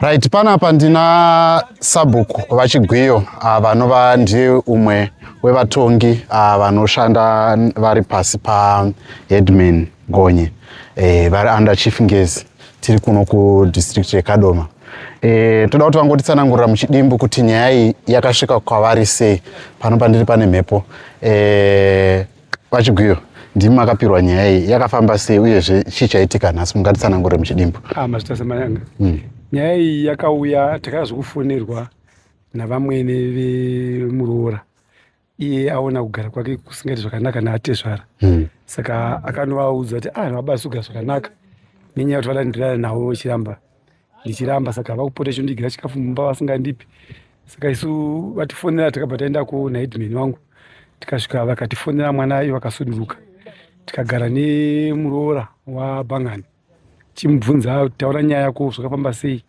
Right, panapa ndina sabhuku vachigwiyo vanova ndiye umwe wevatongi vanoshanda vari pasi paHeadman Gonye vari under Chief Ngezi tiri kuno kudistrict yeKadoma. Toda kuti vangotitsanangurira muchidimbu kuti nyaya iyi yakasvika kwavari sei pano ndiri pane mhepo. Vachigwiyo, ndimi makapirwa nyaya iyi, yakafamba sei uyezve chii chaitika nhasi, mungatitsanangurire muchidimbu? Mazita Semayanga. Nyaya iyi yakauya takazokufonerwa navamwene vemuroora. Iye aona kugara kwake kusingaiti zvakanaka naatezvara. Saka akanovaudza kuti havabasi kugara zvakanaka nenyaya yekuti vada ndirara navo ndichiramba, saka vakupota chondigira chikafu mumba vasingandipi. Saka isu vatifonera takabva taenda kunaHeadman wangu, tikasvika vakatifonera mwana iye vakasunduruka. Tikagara nemuroora waBhangani chimubvunza kuti taura nyaya yako zvakafamba sei.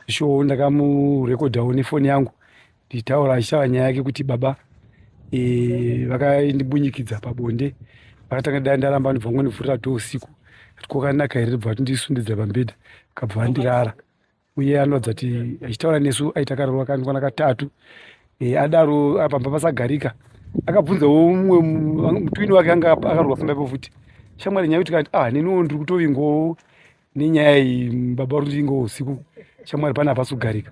Sho ndakamurekodhawo nefoni yangu ndichitaura achichava nyaya yake kuti baba vakandibunyikidza pabonde, vakatanga dai ndaramba ndibva ngonivhurira dhoo usiku kuti kwakanaka here bva ndisundidza pambedha kabva vandirara. Uye anoratidza kuti achitaura nesu aita karoro kangwana katatu. Adaro pamba pasagarika akabvunzawo mumwe mutwini wake anga akarwa famba ipo futi. Shamwari nyaya kuti neniwo ndiri kutovingowo nenyaya iyi baba uri ndingo usiku, shamwari pana hapasi kugarika.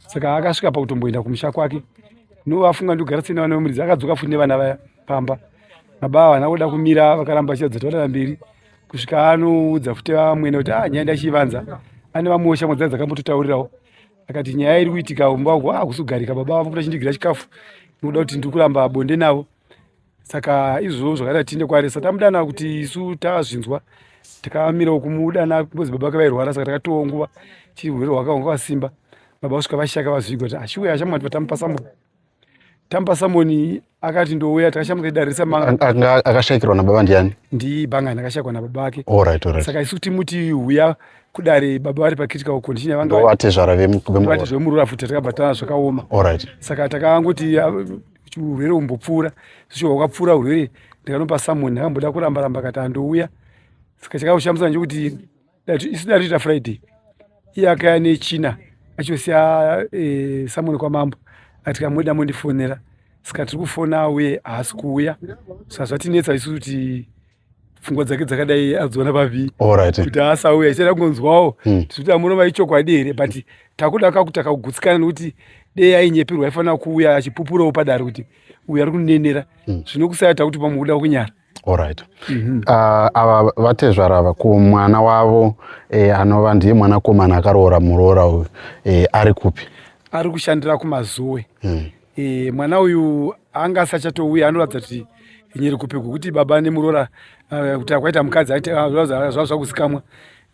Saka akasvika pakutomboenda kumusha kwake. Novafunga ndogara sena vana vemuridzi, akadzoka futi nevana vaya pamba. Baba havana kuda kumira, vakaramba achiratidza kuti vanoda mberi. Kusvika anoudza futi vamwene kuti nyaya ndachivanza. Ane vamwewo shamwari dzake dzakambototaurirawo. Akati nyaya iri kuitika mumba wangu hakusi kugarika, baba vapota achindigira chikafu nokuda kuti ndiri kuramba bonde navo. Saka izvozvo zvakada tinde kwaari. Saka tamudana kuti isu tazvinzwa takamirawo kumudana kungozi baba akavairwara, saka takatowo nguva chirwere hwakanga hwasimba. Baba kusvika vashaka vazvigwa kuti ashuwe ashamwari tamupa samoni. Tamupa samoni akati ndouya takashambuka idarisa manga. Akashayikirwa nababa ndiani? NdiBhangani akashayikwa nababa vake. Alright. Saka isu timuti huya kudare baba vari pacritical condition yavanga vatezvara vemuroora futi takabva tana zvakaoma. Alright. Saka takangoti urwere umbopfuura, svisho hwakapfuura urwere ndikanopa samoni, ndakamboda kuramba kati andouya. Saka chakaushamisana nchokuti isu dati ita Friday iye akaya nechina achosiya samoni kwamambo ati kamuda mondifonera. Saka tiri kufona uye haasi kuuya. Saka zvatinetsa isu kuti pfungwa dzake dzakadai adziona pavi kuti asauya. Ichada kungonzwawo kuti amunova ichokwadi here, but takuda kakuti takagutsikana nokuti dei ainyepirwa aifanira kuuya achipupurawo padare kuti uyu ari kunenera. Zvino kusaita kuti pamukuda kunyara. Alright. Ava vatezvara ava kumwana wavo anova ndiye mwanakomana akaroora muroora uyu ari kupi? Ari kushandira kumazowe. Mwana uyu anga asachatouya, anoratidza kuti nyeri kupi kuti baba nemuroora kuti akwaita mukadzi zvakuzikamwa.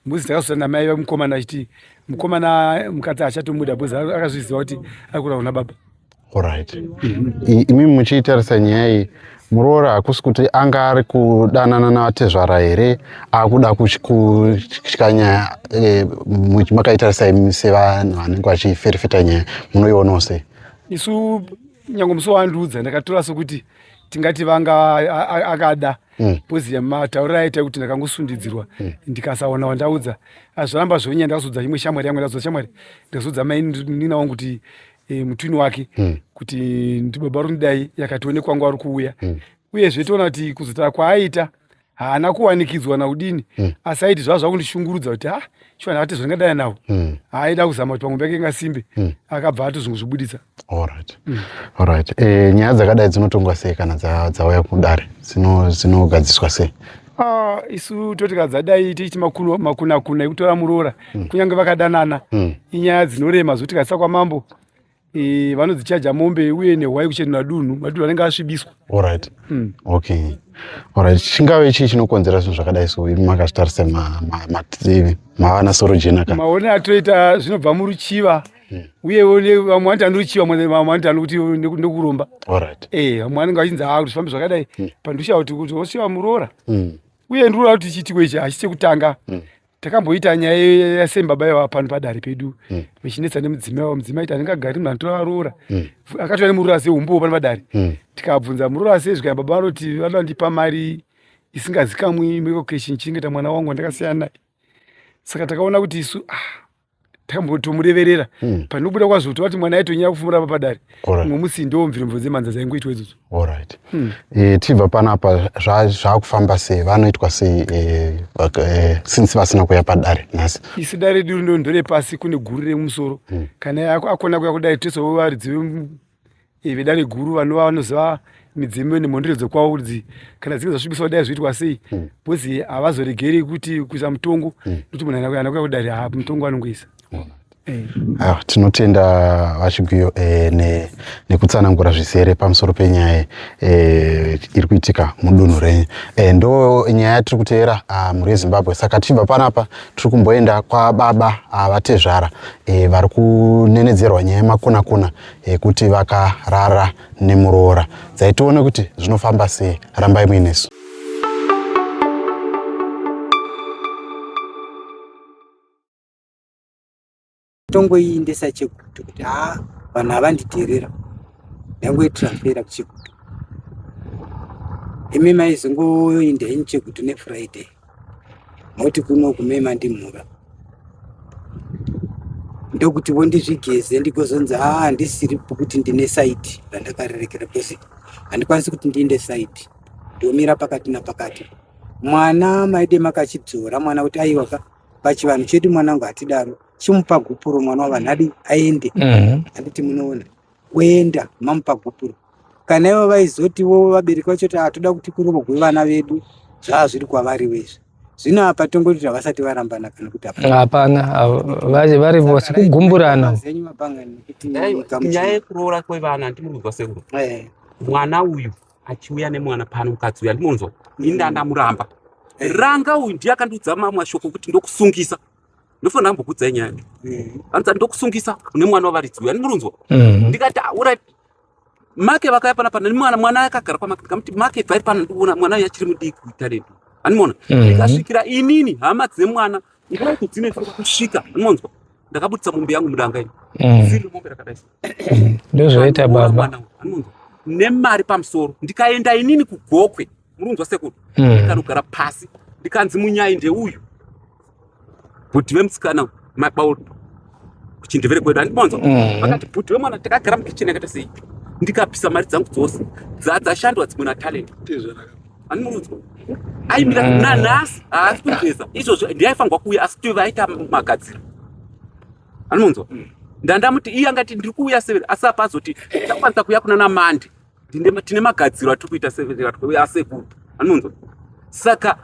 Mbuzi takazota namai vemukomana achiti mukomana mukadzi achatomuda bhuzi akazviziva kuti ari kurarwa nababa. Alright. Imi muchiitarisa nyaya iyi, muroora hakusi kuti anga ari kudanana navatezvara here, akuda kutya nyaya makaitarisa imi sevanhu vanenge vachiferefeta nyaya, munoionawo sei? Isu nyange musi wandiudza ndakatora sokuti tingati vanga akada bhozi matauriro aita kuti ndakangosundidzirwa ndikasaona wandaudza. Zvaramba zvonyanya ndakazodza imwe shamwari yangu, ndakazodza shamwari ndakazodza mai nina wangu kuti mutwini wake kuti ndibaba runidai yakatione kwangu ari kuuya. Uyezve toona kuti kuzotara kwaaita haana kuwanikidzwa naudini, asi aiti zvava zvakundishungurudza kuti chivanhu akati zvandingadai navo aida kuzama kuti pamwe pake ingasimbe, akabva atozvibuditsa. Alright. Nyaya dzakadai dzinotongwa sei kana dzauya kudare, dzinogadziswa sei? Isu totika dzadai tichiti makuna ekutora muroora kunyange vakadanana, inyaya dzinorema zvokuti tikasisa kwamambo vanodzichaja mombe uye nehwai kuchena dunhu madunhu anenge asvibiswa. Alright. Okay. Alright. Chingave chii chinokonzera zvinhu zvakadai so imi makazvitarisa mavana soro jena kana? Maonero atoita zvinobva muruchiva. Uyewo vamwe vanoti anoruchiva, vamwe vanoti anokuti ndokuromba. Alright. Vamwe vanenge vachinzi kuti zvifambe zvakadai pandusha kuti wosiva muroora. Uye ndinoona kuti chiitiko ichi hachisi chekutanga. Takamboita nyaya yasembaba yava pano padare pedu vechinetsa nemudzimai wavo. Mudzimai iti handingagari munhu anotora roora, akatora nemuroora seumbowo pano padare. Tikabvunza muroora sei, zvikaya baba vanoti vanoda ndipa mari isingazikamwi medical creche nchingeta mwana wangu wandakasiyana naye. Saka takaona kuti isu tambotomureverera panobuda kwazoto vati mwana aito nyaya kufumura papadare mwe musi ndo mvirombo dzemanza dzaingoitwa idzodzo. Alright. Tibva panapa zvakufamba sei, vanoitwa sei since vasina kuya padare nhasi? Isi dare redu ndore pasi kune guru remusoro. Kana akona kuya kudai tozowo varidzi vedare guru vanova vanoziva midzimu nemhondero dzokwavo kuti kana dzinge zvasvibiswa kudai zvoitwa sei, bhozi havazoregeri kuti kuisa mutongo nokuti munhu anakuya kudare mutongo anongoisa. Tinotenda Vachigwiyo nekutsanangura zvisere pamusoro penyaya iri kuitika mudunhu renyu. Ndo nyaya yatiri kuteera muri Zimbabwe. Saka tichibva panapa tiri kumboenda kwababa vatezvara vari kunenedzerwa nyaya yemakuna-kuna ekuti vakarara nemuroora. Dzaitione kuti zvinofamba sei. Rambai muinesu. Tongoiendesa Chekutu kuti vanhu havanditeerera ndangoitransfera kuChekutu. Imi maizongoenda henyu Chekutu neFriday moti kuno kumema ndimhura ndokuti ndizvigeze ndikozonzi handisiripo kuti ndine saiti randakarerekera kosi handikwanisi kuti ndiinde saiti ndomira pakati napakati. Mwana maide makachidzora mwana kuti aiwaka pachivanhu chedu mwanangu hatidaro chimupa gupuro mwana wavanhu aende. Handiti munoona oenda mamupa gupuro. Kana ivo vaizotiwo vabereki vacho kuti hatoda kuti kurogwe vana vedu zvava zviri kwavari wezvo. Zvino apa tongoti havasati varambana kana kuti hapana vari vose kugumburana. Nyaya yekuroora kwevana handimurudzwa sekuru. Mwana uyu achiuya nemwana pano mukadzi uyu handimunzwa indandamuramba ranga uyu ndiye akandudza mashoko kuti ndokusungisa ndofanira ndambokudzai nyaya anza ndokusungisa nemwana wavaridzi uyu handimurunzwa ndikati alright make vakaya panapa mwana akagara kwamake ndikamati make bvari pano ndiona mwana uyu achiri mudiki kuita redu handimona ndikasvikira inini hama dzemwana ndikaiti dzine kusvika handimuzwa ndakabudisa mombe yangu mudanga ini ziri mombe rakadaisa ndozvoita baba handimuzwa nemari pamusoro ndikaenda inini kugokwe murunzwa sekuru ndikanogara pasi ndikanzi munyai ndeuyu bhudhi vemusikana mabauro kuchindevere kwedu handibonzwa vakati bhudhi vemwana takagara mukicheni yakati sei ndikapisa mari dzangu dzose dzashandwa dzimwe natalent handimurunzwa aimira nanhasi haasi kugeza izvozvo ndiaifanirwa kuuya asi kuti vaita magadziro handimuzwa ndandamuti iye angati ndiri kuuya severi asi apa azoti takwanisa kuuya kuna namande tine magadziro atiri kuita severi atikuuya asekuru handimuzwa saka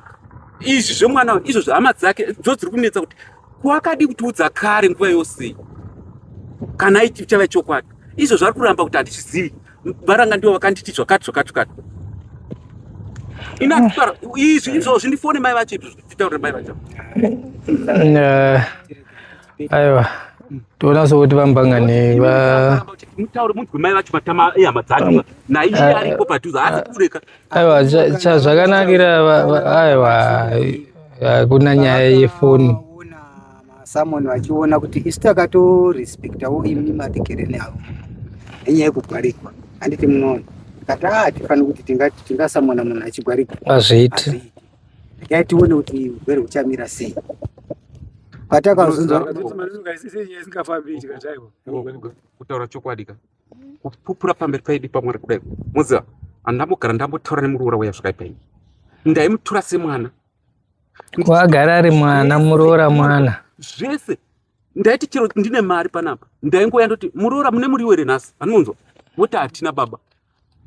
izvi zvemwana izvozvo hama dzake dziri kunetsa kuti kwakadi kutiudza kare nguva yose kana ichava chokwadi izvozvo ari kuramba kuti handichizivi varanga ndivo vakanditi zvakati inakutaura izvozvo ndifone mai vacho zvitaurire mai vacho aiwa toona sokuti vambangani mutaure munzwe mai vacho matama ehama dzake naiye aripo padhuze haasi kureka aiwa chazvakanakira aiwa kuna nyaya yefoni Samoni vachiona kuti isu takatorespektawo imi matekereni avo nenyaya yekugwarikwa handiti munoona kati hatifaniri kuti tingasamona munhu achigwarikwa azviiti yaitione kuti urwere huchamira sei patakazunza kutaura chokwadi kupupura pamberi paidi pamwari kudai muziva handambogara ndambotaura nemuroora wayasvikai paini ndaimutora semwana kwagara ari mwana muroora mwana zvese ndaiti chero ndine mari panapa ndaingoya ndoti muroora mune muriwo here nhasi handimuzwa voti hatina baba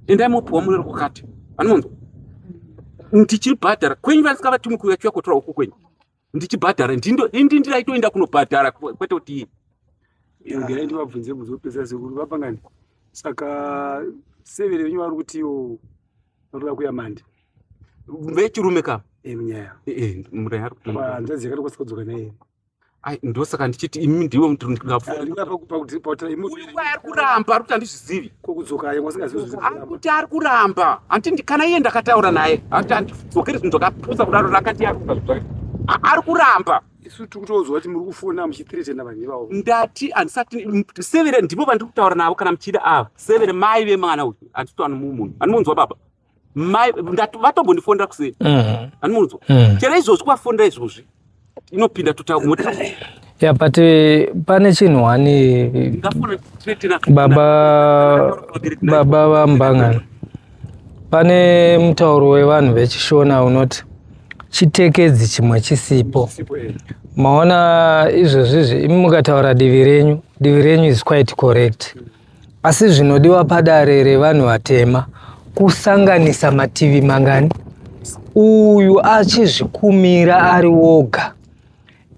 endai mopiwa muriwo kwakati handimuzwa ndichibhadhara kwenyu vanisikavatumi kuuya chiuya kotora uku kwenyu ndichibhadhara ndiraitoenda kunobhadhara kwete kuti ngai ndivabvunze muzopesa sekuru vapangani saka severe venyu vari kutiwo varikuda kuya mande vechirume kama munyaya murai ari kuti hanzadzi yakati kwasika kudzoka naye ndosaka ndichiti imi ndiwo ari kuramba ari kuti handizvizivi kokudzokayo ari kuti ari kuramba handiti kana iye ndakataura naye ati handidzokeri zvinhu zvakapusa kudaro rakati ari kuramba isu tiri kutozwa kuti muri kufona muchithiretena vanhu ivavo ndati handisati severe ndipo vandiri kutaura navo kana muchida ava severe mai vemwana uyu handitoana mumunhu handimunzwa baba mai vatombondifonera kusei handimunzwa chero izvozvi kwafonera izvozvi inopinda totaumota ya pati pane chinhwani baba vambangana. Pane mutauro wevanhu vechishona unoti chitekedzi chimwe chisipo. Maona izvozvizvi imi mukataura divi renyu is quite correct. Asi zvinodiwa padare revanhu vatema kusanganisa mativi mangani. Uyu achizvikumira ari woga.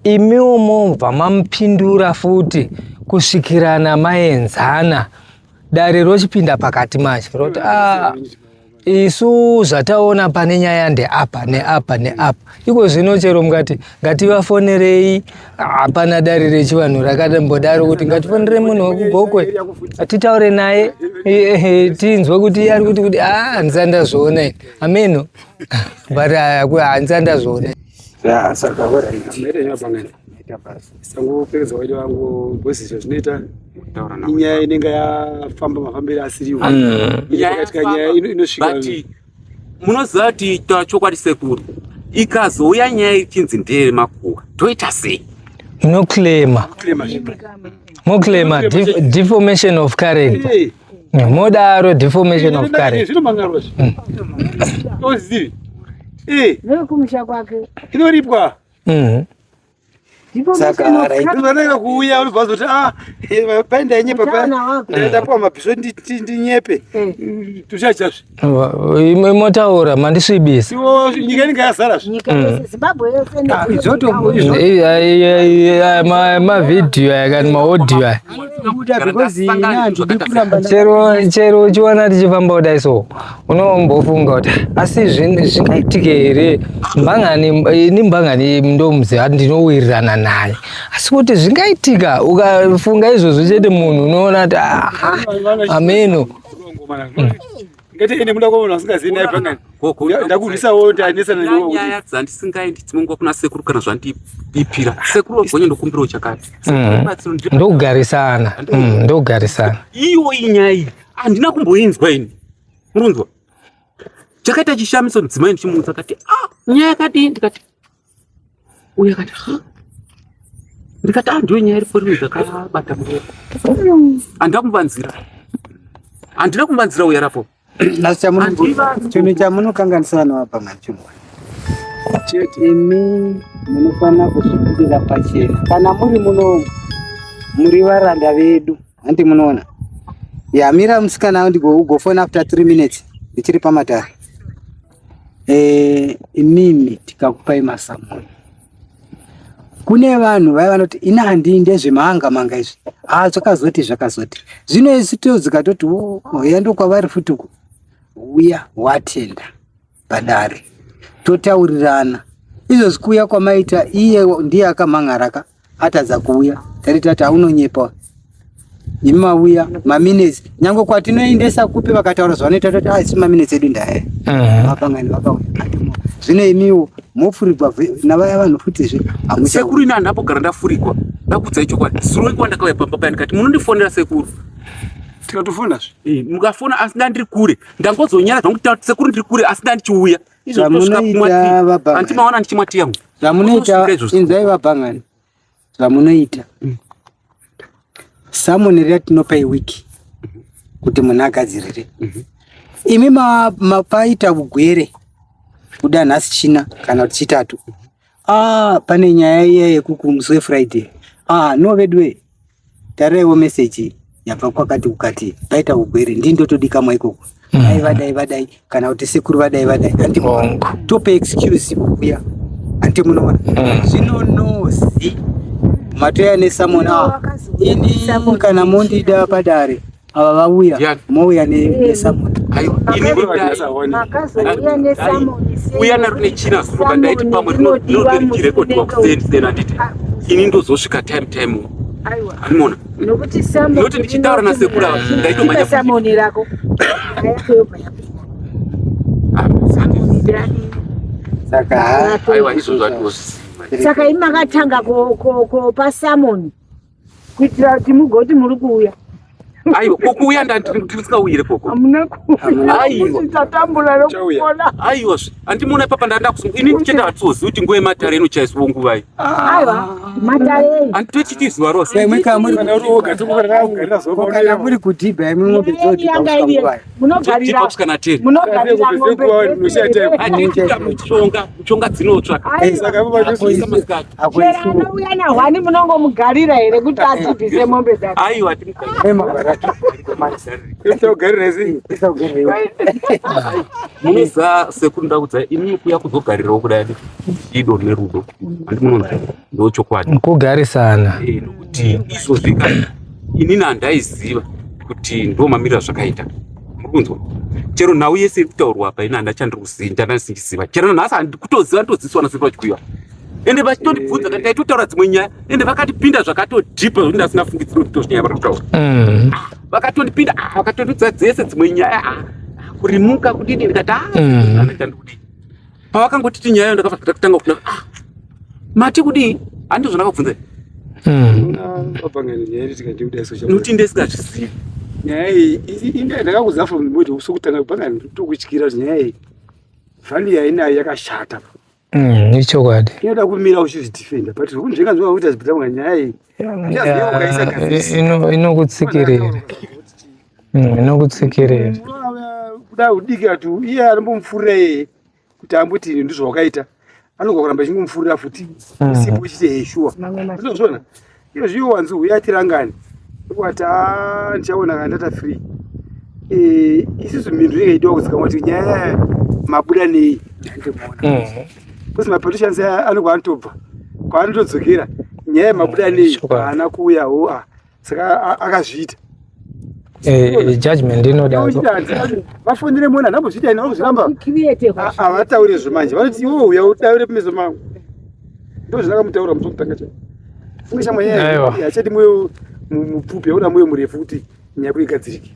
Imiwo mobva mamupindura futi kusvikirana maenzana. Dare rochipinda pakati macho roti isu zvataona pane nyaya ndeapa neapa neapa. Iko zvino chero mukati ngativafonerei, hapana dare rechivanhu rakambodaro kuti ngatifonere munhu wekugokwe titaure naye tinzwe kuti ari kuti handisa ndazviona ameno but handisa ndazviona. Saka sangopedza waidi vangu bhosi zvinoita inyaya inenge yafamba mafambiro asiriwo. Nyaya inosvika munoziva kuti taura chokwadi sekuru, ikazouya nyaya ichinzi ndeye makuhwa toita sei? Moclaima deformation of character. Modaro deformation of character. Inoripwa. Saka ndinoneka kuuya uri bvazoti paenda yenye papa ndapuwa mabhiso ndinyepe tuchachazve motaura mandisvibisa nyika inenge yazara mavhidhiyo aya kana maodhiyo aya chero uchiwana tichifamba kudai so unombofunga kuti asi zvingaitike here ini mbangani ndomuziva ndinowirirana naye, asi kuti zvingaitika ukafunga izvozvo chete munhu unoona kuti ameno ngati ine muda kuona usingazivi naye pangani ndakurwisawo ndanesana newe nyaya dzandisingaendi dzimwe kuna sekuru kana zvandipira sekuru gonye ndokumbirawo chakati ndokugarisana iwo inyaya iyi handina kumboinzwa ini murunzwa chakaita chishamiso mudzimai ndichimuudza akati nyaya yakadii ndikati uye akati ndikati ndiyo nyaya iripo rimwe dzakabata handina kumbanzira uya rapo. Chinhu chamunokanganisa vanhu vabhangani chimwe chete, imi munofanira kuzvipirira pachena. Kana muri muno muri varanda vedu, handi munoona mira musikana ndigofona after 3 minutes ndichiri pamatare. Imimi tikakupai masamoni, kune vanhu vaya vanoti ina handii ndezvemahanga izvi zvakazoti zvino isi tozikatoti yando kwavari futi uya watenda padare totaurirana izvozvi kuuya kwamaita iye ndiye akamhangaraka atadza kuuya taritati aunonyepa imi mauya maminesi nyange kwatinoendesa kupi vakataura zvavanoita toti isi maminesi edu ndaye mapangani vakauya zvino imiwo mofurikwa navaya vanhu futizve sekuru ina handambogara ndafurikwa ndakudzai chokwadi suro kwandakauya pamba paya ndikati munondifonera sekuru tikatofonazve mukafona asi ndandiri kure ndangozonyara zvangu kuti sekuru ndiri kure asi ndandichiuya antimaona ndichimwati yangu zvamunoita inzai vabhangani zvamunoita samoni ratinopa iwiki kuti munhu agadzirire imi mapaita ugwere kuda nhasi china kana kuti chitatu pane nyaya iya yekumusi wefriday no vedwe tariraiwo meseji yabva kwakati kukati paita ugwere ndindotodikamwa ikoko vadai kana kuti sekuru vadai handi tope excuse kuuya handi munoona zvinonozi matoya nesamona ini kana mondida padare ava vauya mouya nesamona uya naro nechina sroka ndaiti pamwe rinorichirekodwa kuseni handiti ini ndozosvika time animona noti ndichitaura nasekuru ava ndaitomanya saka imi makatanga kopa samoni kuitira kuti mugoti muri kuuya aiwa kokuuya ndandisingauire koko aiwa andimuona ipapa ndandakusunga ini ndichenda hatizozivi kuti nguva yematare inochaiswa nguva iyi handitochiti zuva rose kana muri kudhibha imwe munodhiba kusvikana 10 mushonga dzinotsvaka anouya nahwani munongomugarira here kuti adhibhise mombe dzake aiwa munoziva sekuru ndakudzai imi kuya kuzogarirawo kudai ido nerudo handi munonzi ndochokwadi kugarisana nokuti izvozvika inini handaiziva kuti ndo mamiriro azvakaita murikunzwa chero nhau yese iri kutaurwa apa ini handachandiri kuziva ndandasingiziva chero nhasi handikutoziva ndodzidziswa nasekuru vachikuiwa ende vachitondibvunza kuti taitotaura dzimwe nyaya ende vakatipinda zvakatodhipa zvokuti ndasina fungidziro kuti tozvinyaya vari kutaura vakatondipinda vakatondidza dzese dzimwe nyaya kurimuka kudini ndikati ndandikudii pavakangotiti nyaya yo ndakabva kutanga kuna mati kudii handizvo ndakabvunza nokuti ndesingazvizivi nyaya iyi ndakakuziva from the moment sokutanga panga tokutyira kuti nyaya iyi vhani yainayo yakashata ichokwadi inoda kumira uchizvidhifenda but zvekunzvenganzwa kuti azipitanga nyaya iyi inokutsikirira kuda udiki ati iye anombomupfurira yeye kuti amboti ndizvo wakaita anogwa kuramba achingomupfurira futi isipo chiti heshuwa zvinozvona iyo zviyo wanzi uyatirangani wati ndichaona kana ndata free isusu mhindu inenge idiwa kuzikamwa kuti nyaya mabuda nei ndandimuona kuzi mapoliticians anogwa anotobva kwaanotodzokera nyaya yemabuda nei haana kuuyawo saka akazviita judgment inodazo vafonere mona ndambozviita ina vanozviramba havataure zvomanje vanoti iwo uya udaure pameso mangu ndo zvinakamutaura musokutanga cha funge chamwe yachati mweyo mupfupi yauna mweyo murefu kuti nyaya kuigadzirike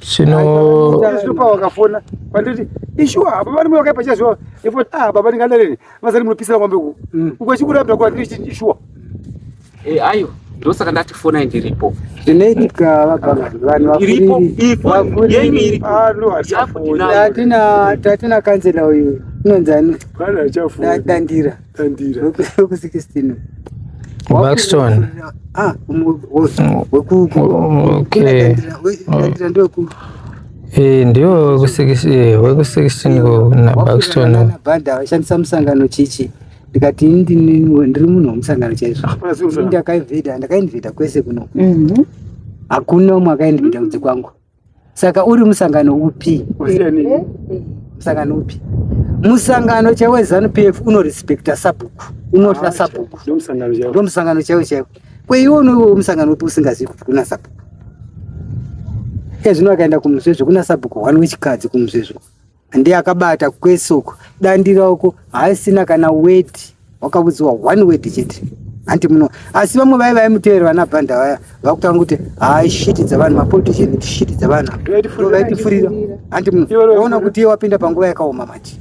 zvinopa wakafona pandoti ishuwa baba nimwe wakaipa chazvo ifoti baba ndingadareni mazari munopisira mwambe ku ukwachikuramta kwa ndiri ishuwa aiwa ndosaka ndati fonai ndiripo zvinoitika vagavatatina kanzela uyu unonzani dandira weku16 Buxton ndio weku16 na Buxton bhadha washandisa musangano chichi ndikati ndiri munhu womusangano chaizvo ndakainvhida kwese kuno hakuna umwe akainvhida kudzi kwangu saka uri musangano upi musangano chawezanupf unorespekta sabhuku unotya sabhuku ndo musangano chaiwo chaiwo kweiwo unoiwo musangano upi usingazivi kuti kuna sabhuku zvino akaenda kumusvezvo kuna sabhuku wani wechikadzi kumusvezvo ndiye akabata kwesoko dandira uko haisina kana weti wakaudziwa one weti chete anti muno asi vamwe vai vaimutevera vana bhanda vaya vakutanga kuti shiti dzavanhu mapolitician shiti dzavanhu vaitifurira anti muno vaona kuti iye wapinda panguva yakaoma mati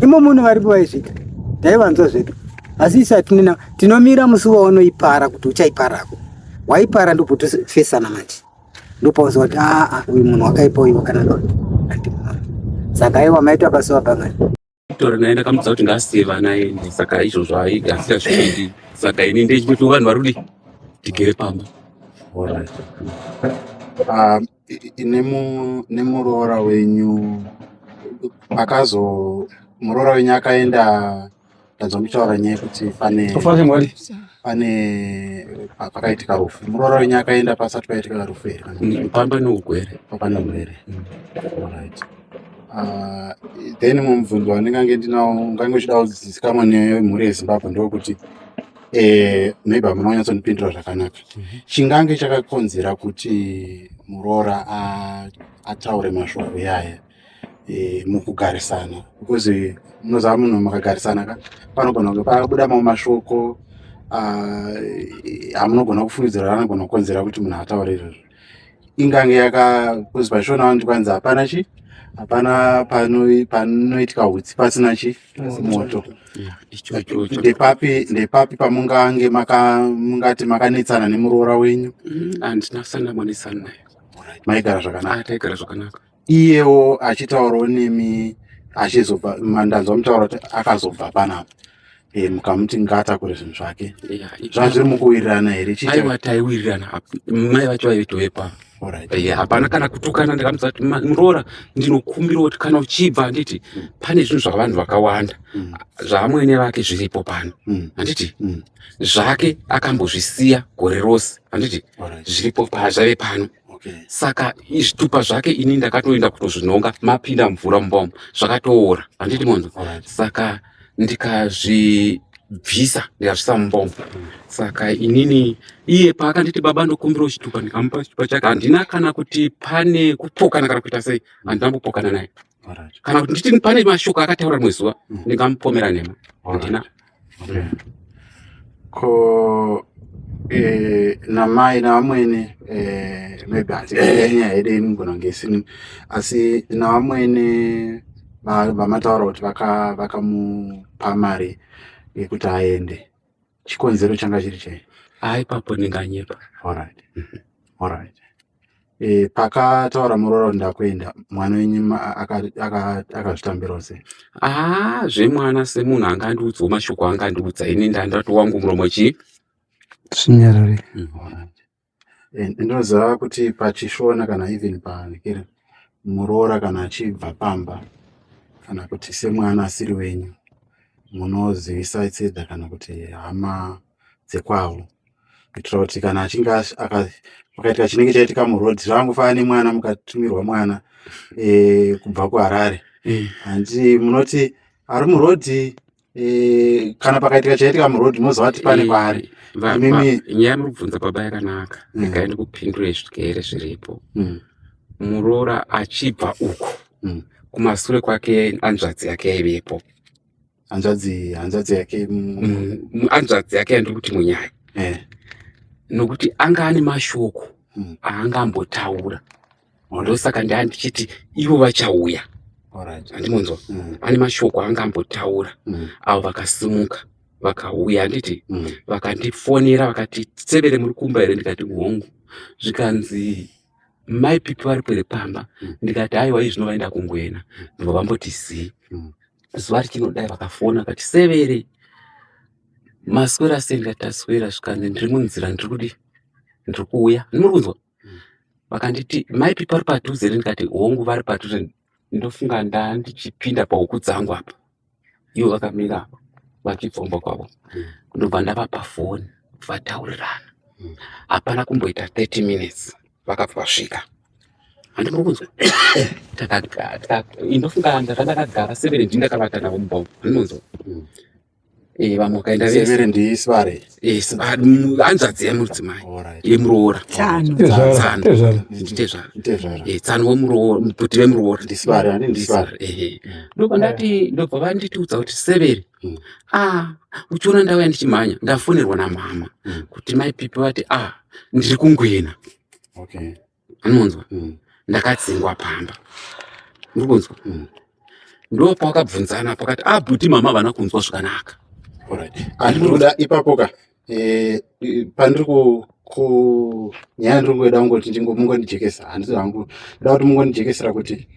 imo munhu varipo vaizvika taivanzwa zvedu asi isati tinomira musi waunoipara kuti uchaiparako waipara ndobotofesana mati ndopauza kuti uyu munhu wakaipa uyu wakanaka anti muno saka aiwa maita basa wabhangani tora naye ndakamudza kuti ngasiye vana ende saka izvozvo aigasiya zvikendi saka ini ndechikuti vanhu vari kudi tigere pamba nemuroora wenyu muroora wenyu akaenda ndadzomutaura nyaya yekuti pane pakaitika rufu muroora wenyu akaenda pasati paitika rufu here pamba neugwere then mumubvunzo wandingange ndinawo ungange uchida kuzizikamwa nemhuri yezimbabwe ndokuti maybe hamuna kunyatsondipindura zvakanaka chingange chakakonzera kuti muroora ataure mashoko yaya mukugarisana because munoziva munhu makagarisana panogona kunge pabuda mamwe mashoko hamunogona kufungidzira anogona kukonzera kuti munhu ataure izvozvo ingange because pachona ndikwanzi hapana hapana panoitika hutsi pasina moto. Ndepapi pamungange mungati makanetsana nemuroora wenyu? Handina kusangana mwanesana naye. Maigara zvakanaka? Taigara zvakanaka. Iyewo achitaurawo nemi achizobva mandanzwa mutaura kuti akazobva panapa mukamuti ngaatakure zvinhu zvake zvazviri mukuwirirana here? Aiwa taiwirirana, mai vacho vaitovepa. Hapana kana kutukana. Ndikamuudza kuti muroora ndinokumbira kuti kana uchibva handiti pane zvinhu zvavanhu vakawanda zvamwene vake zviripo pano handiti zvake akambozvisiya gore rose handiti zviripo zvave pano. Saka zvitupa zvake ini ndakatoenda kutozvinonga mapinda mvura mumba umu zvakatoora handiti munhu. Saka ndikazvibvisa ndikazvisa mumba umu. Saka inini iye paakanditi baba ndokumbirawo chitupa ndikamupa chitupa chake. Handina kana kuti pane kupokana kana kuita sei, handina mbopokana naye. Kana kuti nditi pane mashoko akataura rimwe zuva ndingamupomera nema. Handina. Ko namai navamwene maybe hatinyaya yedu inogona kunge isini, asi navamwene vamataura kuti vakamupa mari yekuti aende, chikonzero changa chiri chei? Ipapo ndinganyepa. Alright. Pakataura muroora ndakuenda mwana wenyu akazvitambirawo sei? Zvemwana semunhu angandiudzawo mashoko angandiudza ini ndandati wangu muromo chii Svinyarare. Ndinoziva kuti pachishona kana even panikiri muroora kana achibva pamba kana kuti semwana asiri wenyu munozivisa tsedza kana kuti hama dzekwavo kuitira kuti kana achinge pakaitika chinenge chaitika murodhi zvavangofanana nemwana mukatumirwa mwana kubva kuHarare handi munoti ari murodhi kana pakaitika chaitika murodhi mozova kuti pane kwaari. Nyaya yamurikubvunza baba yakanaka. Ndikaenda kupindura zvirwere zviripo. Muroora achibva uko kumashure kwake hanzvadzi yake yaivepo. Hanzvadzi yake hanzvadzi yake yandikuti munyaya nokuti anga ane mashoko aangambotaura. Ndosaka ndandichiti ivo vachauya handimunzwa. Ane mashoko aangambotaura avo vakasimuka vakauya handiti vakandifonera vakati Tsebere muri kumba here? Ndikati hongu. Zvikanzi mai pipi vari pere pamba? Ndikati haiwa izvino vaenda kungoena ndibva vamboti zii. Zuva richinodai vakafona vakati Tsebere maswera sei? Ndikati taswera. Zvikanzi ndiri munzira ndiri kuuya. Ndimuri kunzwa? Vakanditi mai pipi vari padhuze here? Ndikati hongu vari padhuze. Ndofunga ndichipinda pahuku dzangu apa ivo vakamira apa vachipfomba kwavo ndobva ndavapa foni vataurirana. Hapana kumboita 30 minutes vakabva vasvika. Handimuri kunzwa? Ndofunga ndakagara 7 ndakavata navo mumba umu. Handimunzwa? Vamwe vakaenda vese. Tsebere ndisware. Hanzvadzi yemudzimai yemuroora. Tsano wemuroora muputi wemuroora. Ndobva vanditiudza kuti Tsebere uchiona ndauya ndichimhanya ndafonerwa namama kuti mai pipi vati ndiri kungoena. Handimunzwa? Ndakadzingwa pamba. Ndiri kunzwa? Ndopa wakabvunzana pakati bhuti mama havana kunzwa zvakanaka. Andinoda ipapoka pandiri nyaya ndiri ngoda kungoti mungondijekesa. Handisi hangu ndoda kuti mungondijekesera kuti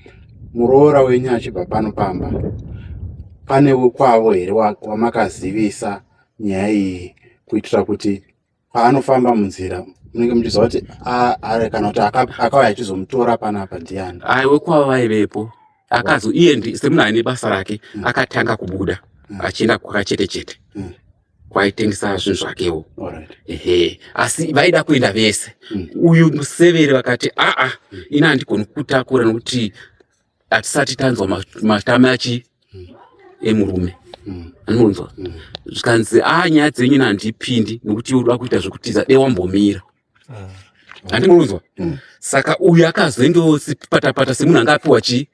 muroora wenyu achibva pano pamba pane kwavo here wamakazivisa nyaya iyi kuitira kuti paanofamba munzira munenge muchiziva kuti kana kuti akauya achizomutora panapa ndiani? Wekwavo vaivepo. Iye semunhu aine basa rake akatanga kubuda achienda kwakachete chete kwaitengesa zvinhu zvakewo. Asi vaida kuenda vese. Uyu Musevere vakati ina handigoni kutakura nokuti hatisati tanzwa matama emurume. Handimunzwa? Zvikanzi nyaya dzenyu handipindi nokuti uda kuita zvekutiza wambomira. Handimunzwa? Saka uyu akazoendewo patapata semunhu anga apiwa chii.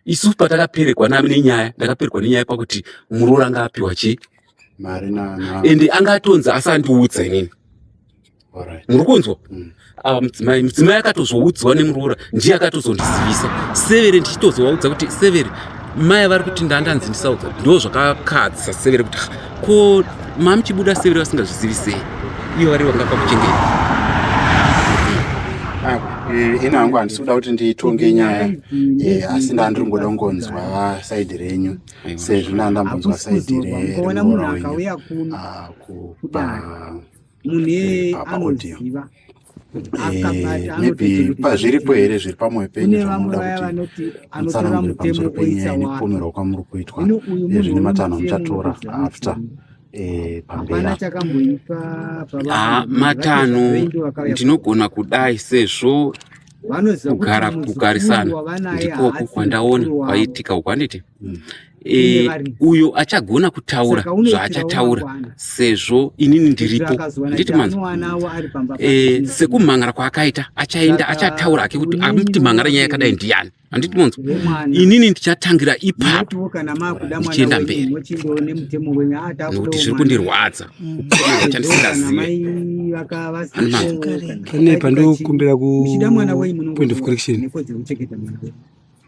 Isu patakaperekwa nenyaya ndakaperekwa nenyaya pakuti muroora anga apiwa chii mari ende angatonzi asandiudza inini. muri kunzwa mudzimai akatozoudzwa nemuroora ndiye akatozondizivisa severe ndichitozovaudza kuti severe mai vari kuti ndanzi ndisaudza ndo zvakakadzisa severe kuti ko mamuchibuda severe vasingazvizivisei iyo vari vanga pakuchengeta ino hangu handisi kuda kuti nditonge nyaya asi ndandiri ngoda kungonzwa saidhi renyu sezvo ndandambonzwa saidhi remuroora wenyu paaudio maybe pazviripo here zviri pamwoyo penyu zvamunoda kuti mutsanangure pamusoro penyaya nekupomerwa kwamuri kuitwa zvine matanho muchatora after pambera matanho ndinogona kudai sezvo kugarisana ndikoko kwandaona kwaitika ukwanditi uyo achagona kutaura zvaachataura sezvo inini ndiripo nditi manzwa sekumhangara kwaakaita achaenda achataura ake kuti amuti mhangara nyaya yakadai ndiyani handiti manzwa inini ndichatangira ipapo ndichienda mberi nokuti zviri kundirwadza chandisingazive pane pandokumbira ku point of correction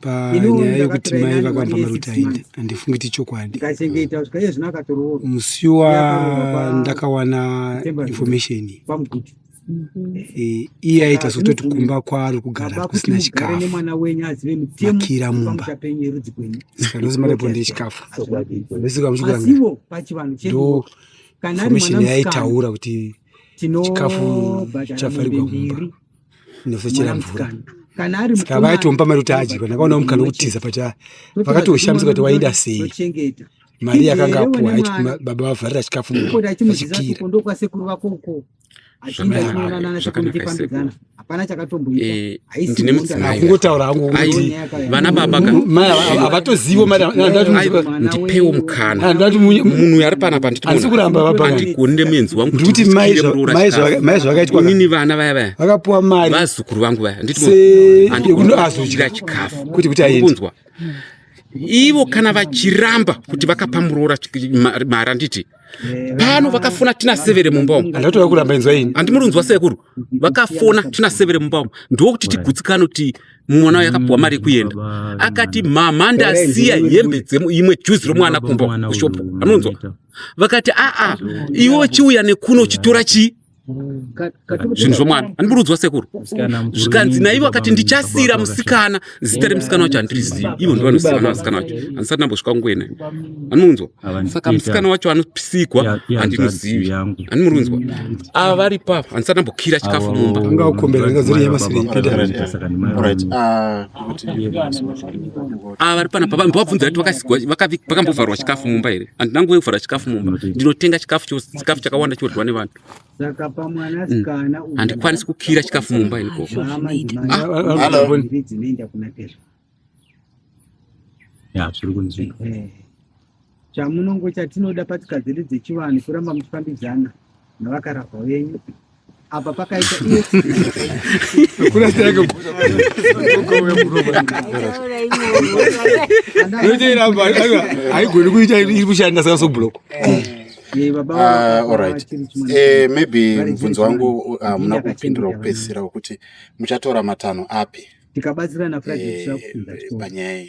panyaya yekuti mai vakamba maruta ainde handifungiti chokwadi musi wandakawana information iye aita sototi kumba kwaari kugara kusina chikafu makira mumba saka ndozi marepo ndechikafu ndosikamuchikuranga ndo information yaitaura kuti chikafu chavharirwa mumba nosechera mvura saka vaitomba maruta aji pandakaona mukana wekutiza pata vakatoshamisa kuti waenda sei mari yakanga apuwa aiti baba vavharira chikafu vachikira kungotaura hangu kuti vana baba havatozivo ndipewo mukana munhu ari panapa ndikonde muenzi wangu ndikuti mai zvakaitwa inini vana vaya vakapuwa mari vazukuru vangu vaya ndikuazodya chikafu kuti aende ivo kana vachiramba kuti vakapa muroora mari anditi pano vakafona tina severe mumba umu andatoda kuramba inzwa ini handimurunzwa sekuru vakafona tina severe mumba umu ndokuti tigutsikana kuti mwana yakapuwa mari yekuenda akati mama ndasiya hembe imwe juzi romwana kumba kushopu anonzwa vakati iwe chiuya nekuno chitora chii zvinhu zvomwana handimurunzwa sekuru zvikanzi naivo akati ndichasiyira musikana zita remusikana wacho handirizivi ivo ndivanosiyana musikana wacho handisati nambosvika kungwena handimurunzwa saka musikana wacho anosikwa handimuzivi handimurunzwa ava vari papo handisati nambokira chikafu mumba ava vari panapa mbavabvunza kuti vakambovharwa chikafu mumba here handinangovharwa chikafu mumba ndinotenga chikafu chakawanda chodyiwa nevanhu handikwanisi kukira chikafu mumba ikoko chamunongo chatinoda patsika dzedu dzechivanhu kuramba muchifambidzana navakarabva venyu apa pakaita haigoni kuita iri kushanda saka sobhuloko alright maybe mubvunzo wangu muna kupindura kupedzisira wekuti muchatora matanho api tikabatsirana panyaya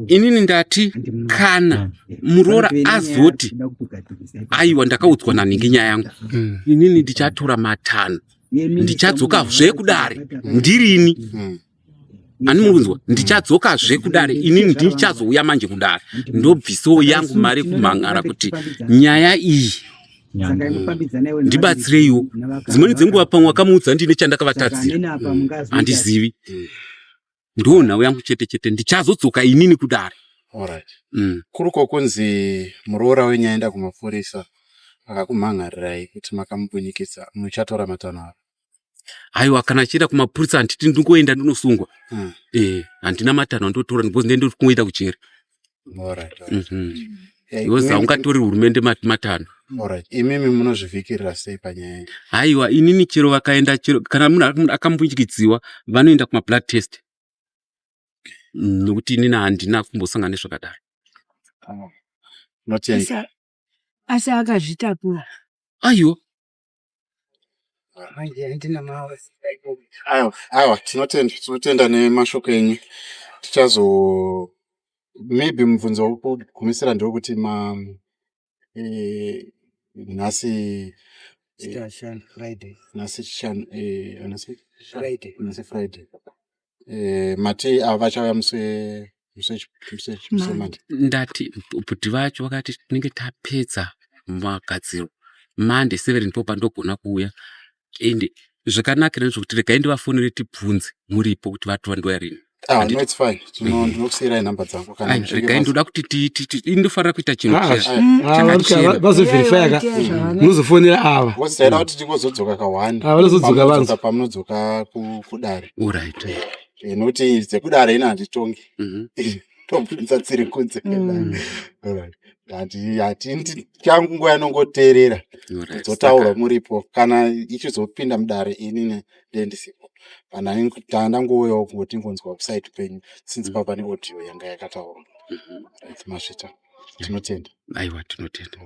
inini ndati kana muroora azoti aiwa ndakaudzwa naningi nyaya yangu inini ndichatora matanho ndichadzoka zvekudare ndirini handimurunzwa ndichadzoka zvekudare inini ndichazouya manje kudare ndobvisawo yangu mari kumhangara kuti nyaya iyi ndibatsireiwo dzimweni dzenguva pamwe wakamuudza ndine chandakavatadzira handizivi ndo nhau yangu chete chete ndichazodzoka inini kudare kuri kokunzi muroora wenyu aenda kumapurisa akakumhangarirai kuti makamubunyikisa muchatora matanho avo aiwa kana achienda kumapurisa handiti ndingoenda ndinosungwa handina matanho andotora ndindoenda kungoita kuchera iwe zaungatori hurumende matanho imimi munozvivikirira sei panyaya aiwa inini chero vakaenda chero kana munhu akambunyikidziwa vanoenda kumablood test nokuti inini handina kumbosangana nezvakadaro asi akazvitakura aiwa manje handina mawasi. Aiwa, tinotenda nemashoko enyu. Tichazo maybe mubvunzo wekugumisira ndewekuti nhasi Friday. Nhasi Friday. Mati ava vachauya musi Monday. Ndati bhudhi vacho vakati tinenge tapedza magadziro Monday 7 ndipo pandogona kuuya ende zvakanakira nezvokuti regai ndivafonere tibvunze muripo kuti vatova ndiwa rini. No, it's fine. Ndinokusiyirai nhamba dzangu kana regai ndoda kuti inofanira kuita chinhu vazoverifya munozofonera ava wositaida kuti tingozodzoka vanozodzoka vanhu pamunodzoka kudare. Alright. Nokuti dzekudare ina handitongi tobvunza tsiri kunze. Changu nguva inongoteerera dzotaurwa muripo kana ichizopinda mudare ini ndendisipo kana ndangouyawo kungoti ngonzwa website penyu since papa neaudio yanga yakataurwa. Masvita tinotenda. Aiwa, tinotenda.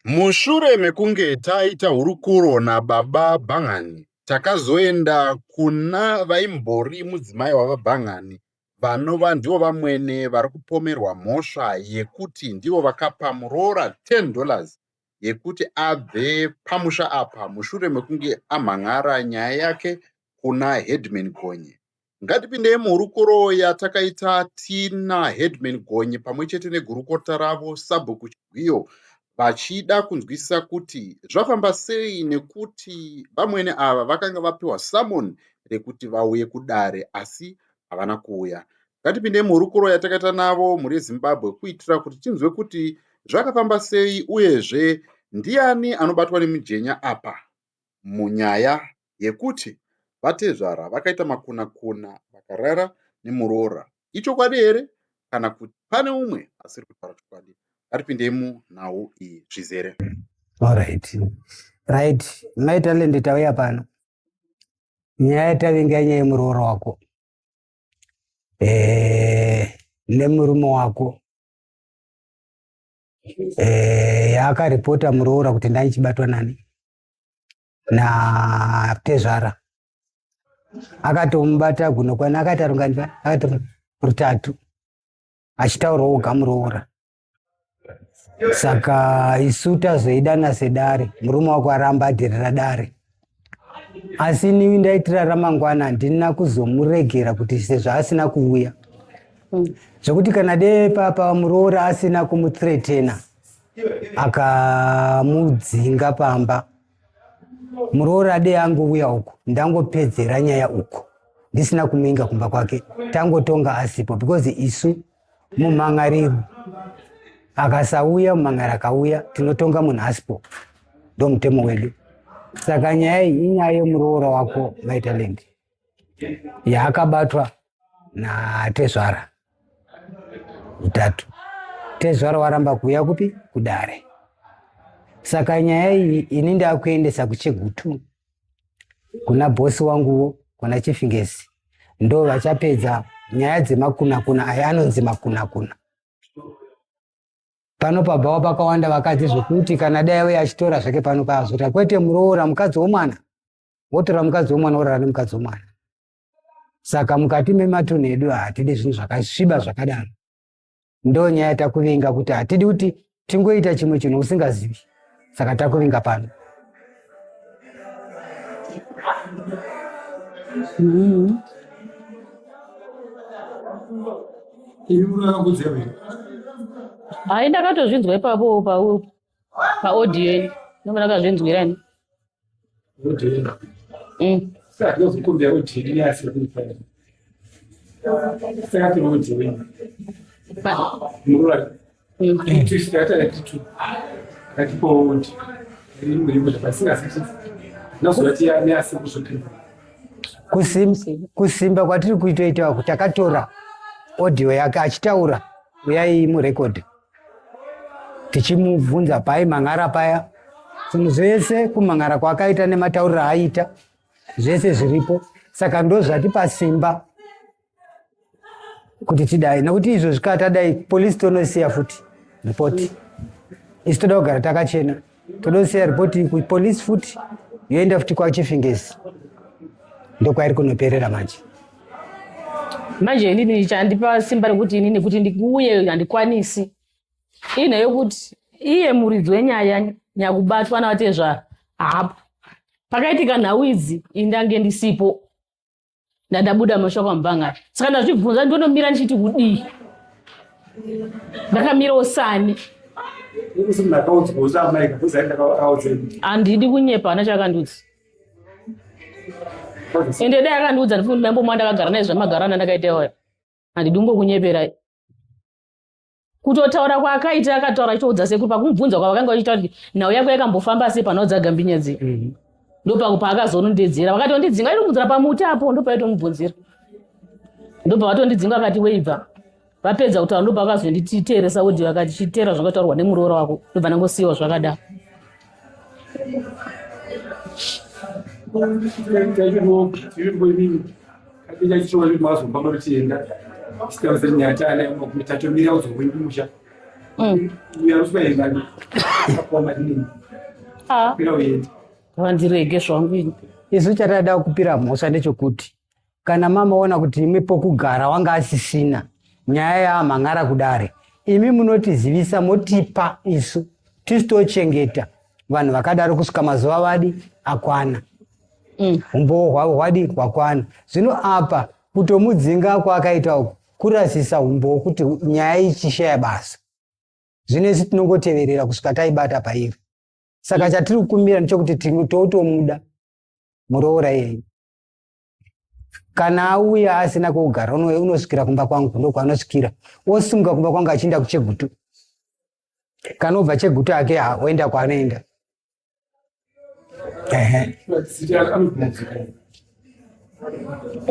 Mushure mekunge taita hurukuro nababa Bhangani, takazoenda kuna vaimbori mudzimai wavaBhangani vanova ndivo vamwene vari kupomerwa mhosva yekuti ndivo vakapa muroora $10 yekuti abve pamusha apa mushure mekunge amhan'ara nyaya yake kuna Headman Gonye. Ngatipindei muhurukuro yatakaita tina Headman Gonye pamwe chete negurukota ravo Sabhuku Chigwiyo vachida kunzwisisa kuti zvafamba sei nekuti vamwene ava vakanga vapiwa summon rekuti vauye kudare asi havana kuuya. Ngatipindei muhurukuro yatakaita navo muri Zimbabwe kuitira kuti tinzwe kuti zvakafamba sei uyezve ndiani anobatwa nemujenya apa munyaya yekuti vatezvara vakaita makuna-kuna vakarara nemuroora. Ichokwadi here kana kuti pane umwe asiri kutaura chokwadi? Ngatipindei munhau iyi zvizere. Right. Maitale tauya pano. Nyaya tavinga nyaya yemuroora wako. Nemurume wako. Akaripota muroora kuti ndaichibatwa nani na tezvara. Akatomubata gunokwana akati arungani akati rutatu achitaura oga muroora. Saka isu tazoidana sedare, murume wako aramba adhirira dare. Asi ini ndaitira ramangwana handina kuzomuregera kuti sezvo asina kuuya. Zvokuti kana de papa muroora asina kumuthreatena akamudzinga pamba, muroora de angouya uko ndangopedzera nyaya uko ndisina kumuinga kumba kwake, tangotonga asipo because isu mumhan'ariro akasauya mumhan'ara akauya tinotonga munhu asipo, ndo mutemo wedu. Saka nyaya iyi inyaya yemuroora wako Maitland yaakabatwa naTezvara utatu. Tezvara waramba kuuya kupi kudare. Saka nyaya iyi ini ndakuendesa kuChegutu kuna bosi wanguwo kuna Chifingesi, ndo vachapedza nyaya dzemakuna-kuna aya anonzi makuna-kuna. Pano pabvawo pakawanda vakadzi zvokuti kana dai auya achitora zvake pano pazota kwete muroora mukadzi womwana, wotora mukadzi womwana worara nemukadzi womwana. Saka mukati mematunhu edu hatidi zvinhu zvakasviba zvakadaro. Ndo nyaya takuvinga kuti hatidi kuti tingoita chimwe chinhu usingazivi. Saka takuvinga pano. Hai, ndakatozvinzwa ipapo paaudio ndomba ndakazvinzwirani. Saka tinozokumbira kuti ndiyasi kuifanya. Saka tinozokumbira. Muroora. Twist hata kitu. Katipo wote. Ni mlimo basi nazotia nyasi kushotika. Kusimba kwatiri kuitoita kuti takatora audio yake achitaura uyai murecord. Tichimubvunza pai mang'ara paya. Zvinhu zvese kumang'ara kwakaita nematauriro aita zvese zviripo. Saka ndo zvati pasimba kuti tidai nekuti izvo zvikatadai polisi tonosiya futi ripoti. Isi toda kugara takachena. todosiya ripoti kupolisi futi yoenda futi kwachifingezi, ndokwairi kunoperera manje. Manje inini chandipa simba rekuti inini kuti ndikuuye handikwanisi ine yokuti iye muridzi wenyaya nyakubatwa navatezva hapo pakaitika nhau idzi indange ndisipo ndadabuda mashoko mubhangari saka ndazvibvunza ndonomira ndichiti kudii ndakamira usani handidi kunyepa hana chakandudzi ende dai akandiudza ndifuni maimbo ndakagara naye zvamagarana ndakaitewoya handidi kungokunyeperai kutotaura kwaakaita akataura achiudza sekuru pakumubvunza kwavakanga vachitaura kuti nhau yako yakambofamba sei panaudzaga mbinya dziri ndopaakazonondedzera vakatondidzinga itomubvunzira pamuti apo ndopaitomubvunzira ndopavatonidzinga vakati weibva vapedza kutaura ndopavakazonditeeresa kuti vakati chiteera zvangataurwa nemuroora wako ndobva ndangosiyiwa zvakadaro. Vandirege zvangu isu chatada kupira mhosva ndechekuti kana mamaona kuti imwe pokugara wanga asisina nyaya yamhang'ara kudare, imi munotizivisa motipa isu tisitochengeta vanhu vakadaro kusvika mazuva vadi akwana umbo hwadi hwakwana. Zvino apa kutomudzinga kwakaita uku kurasisa umbo kuti nyaya ichishaya basa. Zvino isi tinongoteverera kusvika taibata pairi. Saka chatiri kukumbira ndechokuti totomuda muroora iyeye. Kana auya asina kugara unosvikira kumba kwangu ndokwanosvikira. Osimuka kumba kwangu achienda kuChegutu. Kana obva Chegutu ake oenda kwaanoenda.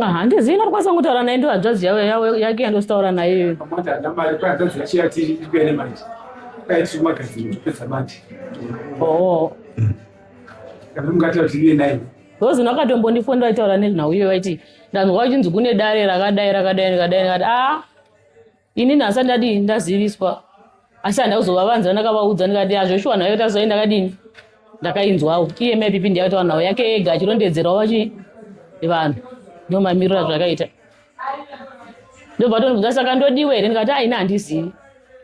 handizii ndarikwanisa kutaura naye ndo hadzadzi yake yandostaura naye rozi nakatombondifunda vaitaura nezvinhau iyo vaiti ndanzwa vachinzi kune dare rakadai inini hasa ndadini ndaziviswa asi handauzovavanza ndakavaudza ndikati azvoshuwa nayo tazoi ndakadini ndakainzwawo iye maipipi ndiyataura nhau yake ega achirondedzerawo vachi vanhu ndomamirira zvakaita ndobva tonibvunza saka ndodiwe here ndikati aina handizivi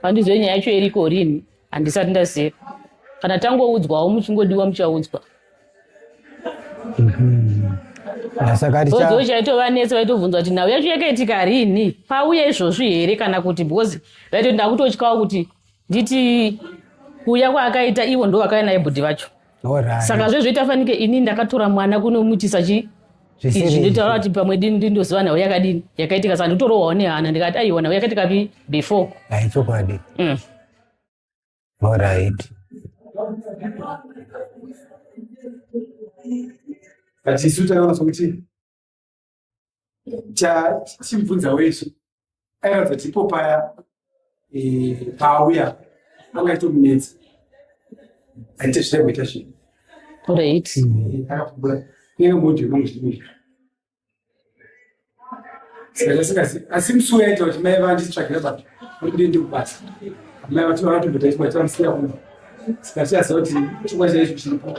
handizive nyaya yacho iriko rini handisati ndaziva kana tangoudzwawo muchingodiwa muchaudzwa chaitova nese vaitovhunzwa kuti nhau yacho yakaitika rini pauya izvozvi here kana kuti because vaitoti ndakutotyawo kuti nditi kuuya kwaakaita ivo ndo vakauya naye bhudhi vacho saka zvezvoitafanike ini ndakatora mwana kunomutisa izvi nditaura kuti pamwe ndindoziva nhau yakadini yakaitika saka ndotorowawo nehana ndikati aiwa nhau yakaitika pi before chokwadi. Alright. But isu taona sokuti chimubvunza wesu airatidza kuti ipo paya pauya angaitomunetsa aite zvirekuita zvinhu akapfugura kunenge mudhi wemunhu asi musi uyaita kuti mai vanditsvakira bata ndindi kubasa mai vati vakatombotaitimativamusiya kumba saka tichaziva kuti chingwa chaizvo chiripo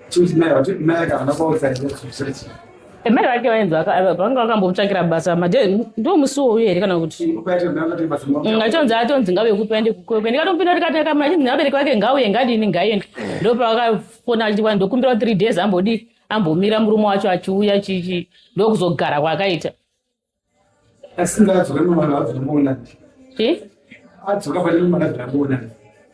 chikuti mai akavana kwaudzaizvozvisechi mai vake vainzwa vanga vakambomutsvakira basa ndo musi wouyo here kana kuti atonzi atonzi ngauye kupaende kukwekwe ndikatompinda tikati abereki vake ngauye ngadini ngaiende ndopavakafona achiti ndokumbirawo 3 days ambomira murume wacho achiuya chichi ndokuzogara kwaakaita asingadzoka nomwana adzokamboonani adzoka pane mwana adzokamboonani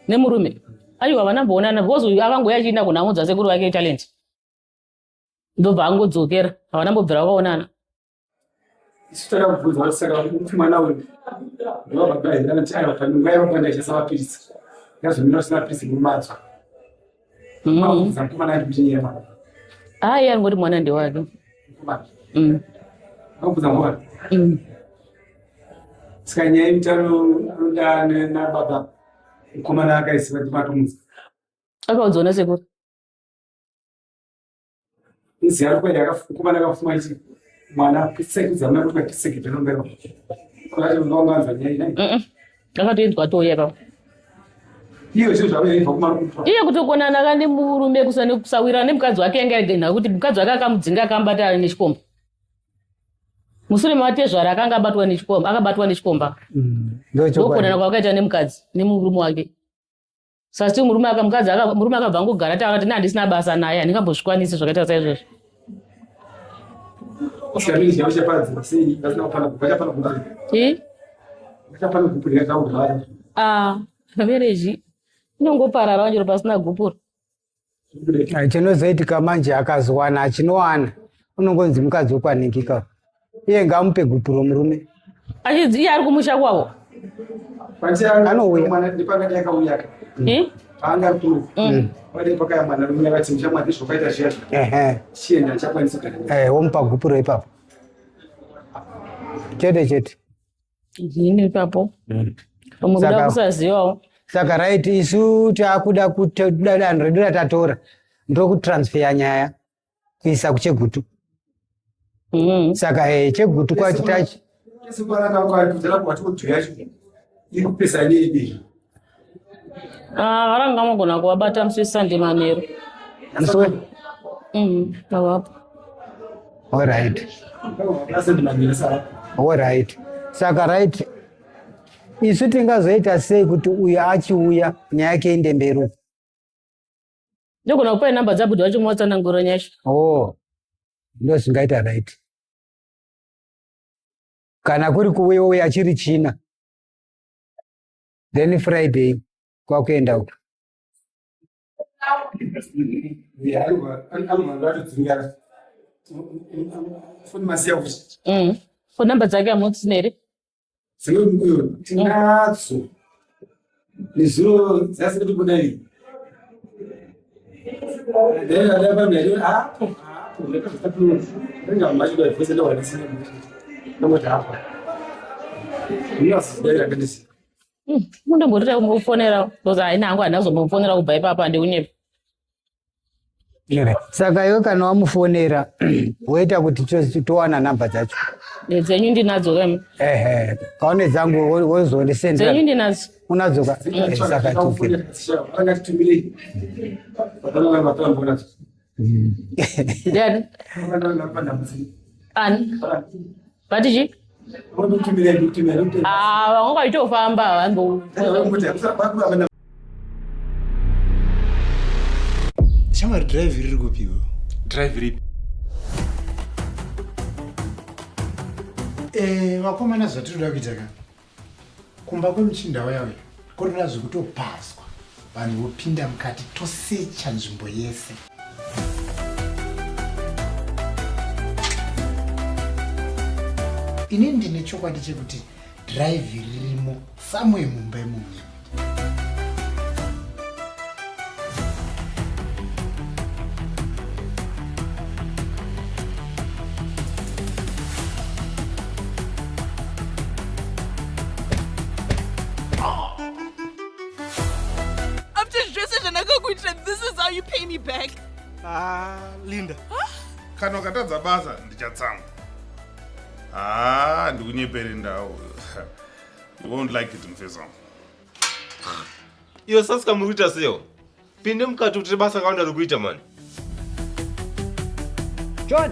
nemurume aiwa vanamboonana because akangoya achiinda kunhamudza sekuru vake talent ndobva angodzokera havanambobvira vakaonana. isu takabvunza kuti saka kuti mwana uyu ndovababa here anoti aiwa panunga panda ichasa mapirisi yazomira usina mapirisi mumadzo abvunza mukomana ati kuti nyema angoti mwana ndewake akubvunza mwana saka nyaya yeutano anoda nababa mukomana akaisiva timatomudza akaudzona sekuru iziva rokwaida mukomana akafuma ichi mwana pisekuzama kuti pisekete nombera akati ungawanza nyaya inai akatoinzwa touya pa iye kutokonana kandi murume kusawirana nemukadzi wake anga agenda kuti mukadzi wake akamudzinga akambata nechikomba. Mushure matezvara akanga akabatwa nechikomba. Ndokuonana kwakaita nemukadzi nemurume wake. Sasi murume akabva ngogara akati ndisina basa naye andingambozvikwanisi zvakaita saizvozvo. Verezhi inongoparara wanjiro pasina gupura. Chinozoitika manje akazowana achinowana unongonzi mukadzi wokwaningika. Iye ngamupe gupuro murume. Achidzi iye ari kumusha kwavo. Anouya. Womupa gupuro ipapo. Chete. Zvini ipapo. Mukuda kusazivawo. Saka right isu takuda kuti danho redu ratatora ndokutransfer nyaya kuisa kuchegutu. Saka chegutu kwacho tachi. Varanga magona kuvabata musi weSunday manheru. Pavapo. All right. Saka right. Isu tingazoita sei kuti uyu achiuya nyaya yake inde mberi. Ndogona kupai namba dzabudhi wacho mwatsanangura nyasha. Ndo zvingaita right. Kana kuri kuuya achiri China. Then Friday kwakuenda uko. Namba dzake amutsinere. Tinadzo nezuro dzasi kuti kudai mundomborita kumbofonera because haina hangu handazombofonera kubva ipapa ndeunepo. Saka iwe kana wamufonera woita kuti towana namba dzacho. Dzenyu ndinadzo kama. Kaone dzangu wozondisenda. Dzenyu ndinadzo. Unadzo ka. Saka tukira. Dad. Batiji? Vangoitofamba vangu. Shamari drive riri kupiwa. Drive ripi? Vakomana zvatinoda kuita ka kumba kwemuchinda wayawe kurira zvekutopaswa vanhu vopinda mukati tosecha nzvimbo yese. Ini ndine chokwadi chekuti drive ririmo samwe mumba imomo. This is how you pay me back. Linda. Kana ukatadza basa ndichatsamwa. Ndikunyepere ndau. You won't like it mfeza. Iyo sasa muri kuita seyo. Pinde mukati kuti basa kaunda rikuita mani. John.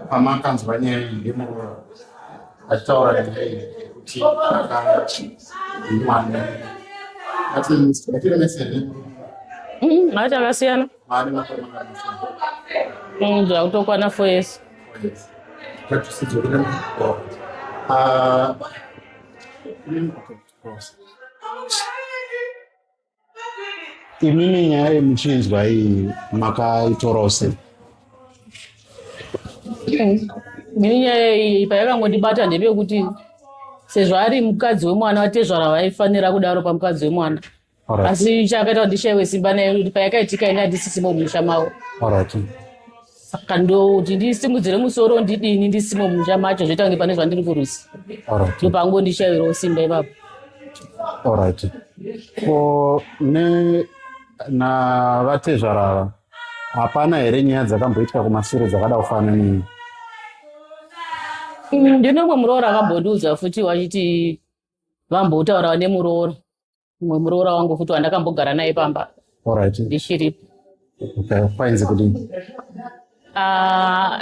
Pamakanzwa nyaya iyi achitaura kuti mwana mati akasiyana zvakutokwana 4 years. Imini nyaya yemuchinjwa iyi makaitorawo sei? Mini nyaya iyi payakangondibata ndepekuti sezvo ari mukadzi wemwana watezvara vaifanira kudaro pamukadzi wemwana. Asi chakaita kuti ndishayiwe simba naye kuti payakaitika ine handisisimo mumusha mavo. Saka ndoti ndisimudzire musoro ndidini ndisimo mumusha macho zvoita kunge pane zvandiri kurusi. Ndopangu ndishayirawo simba ipapo. Alright. Ko navatezvarava hapana here nyaya dzakamboitika kumashure dzakada kufanana nini? Ndinomwe muroora akambondiudza futi wachiti vambotaura nemuroora. Mumwe muroora wangu futi wandakambogara naye pamba. Ndichiripo. Kwainzi kudini?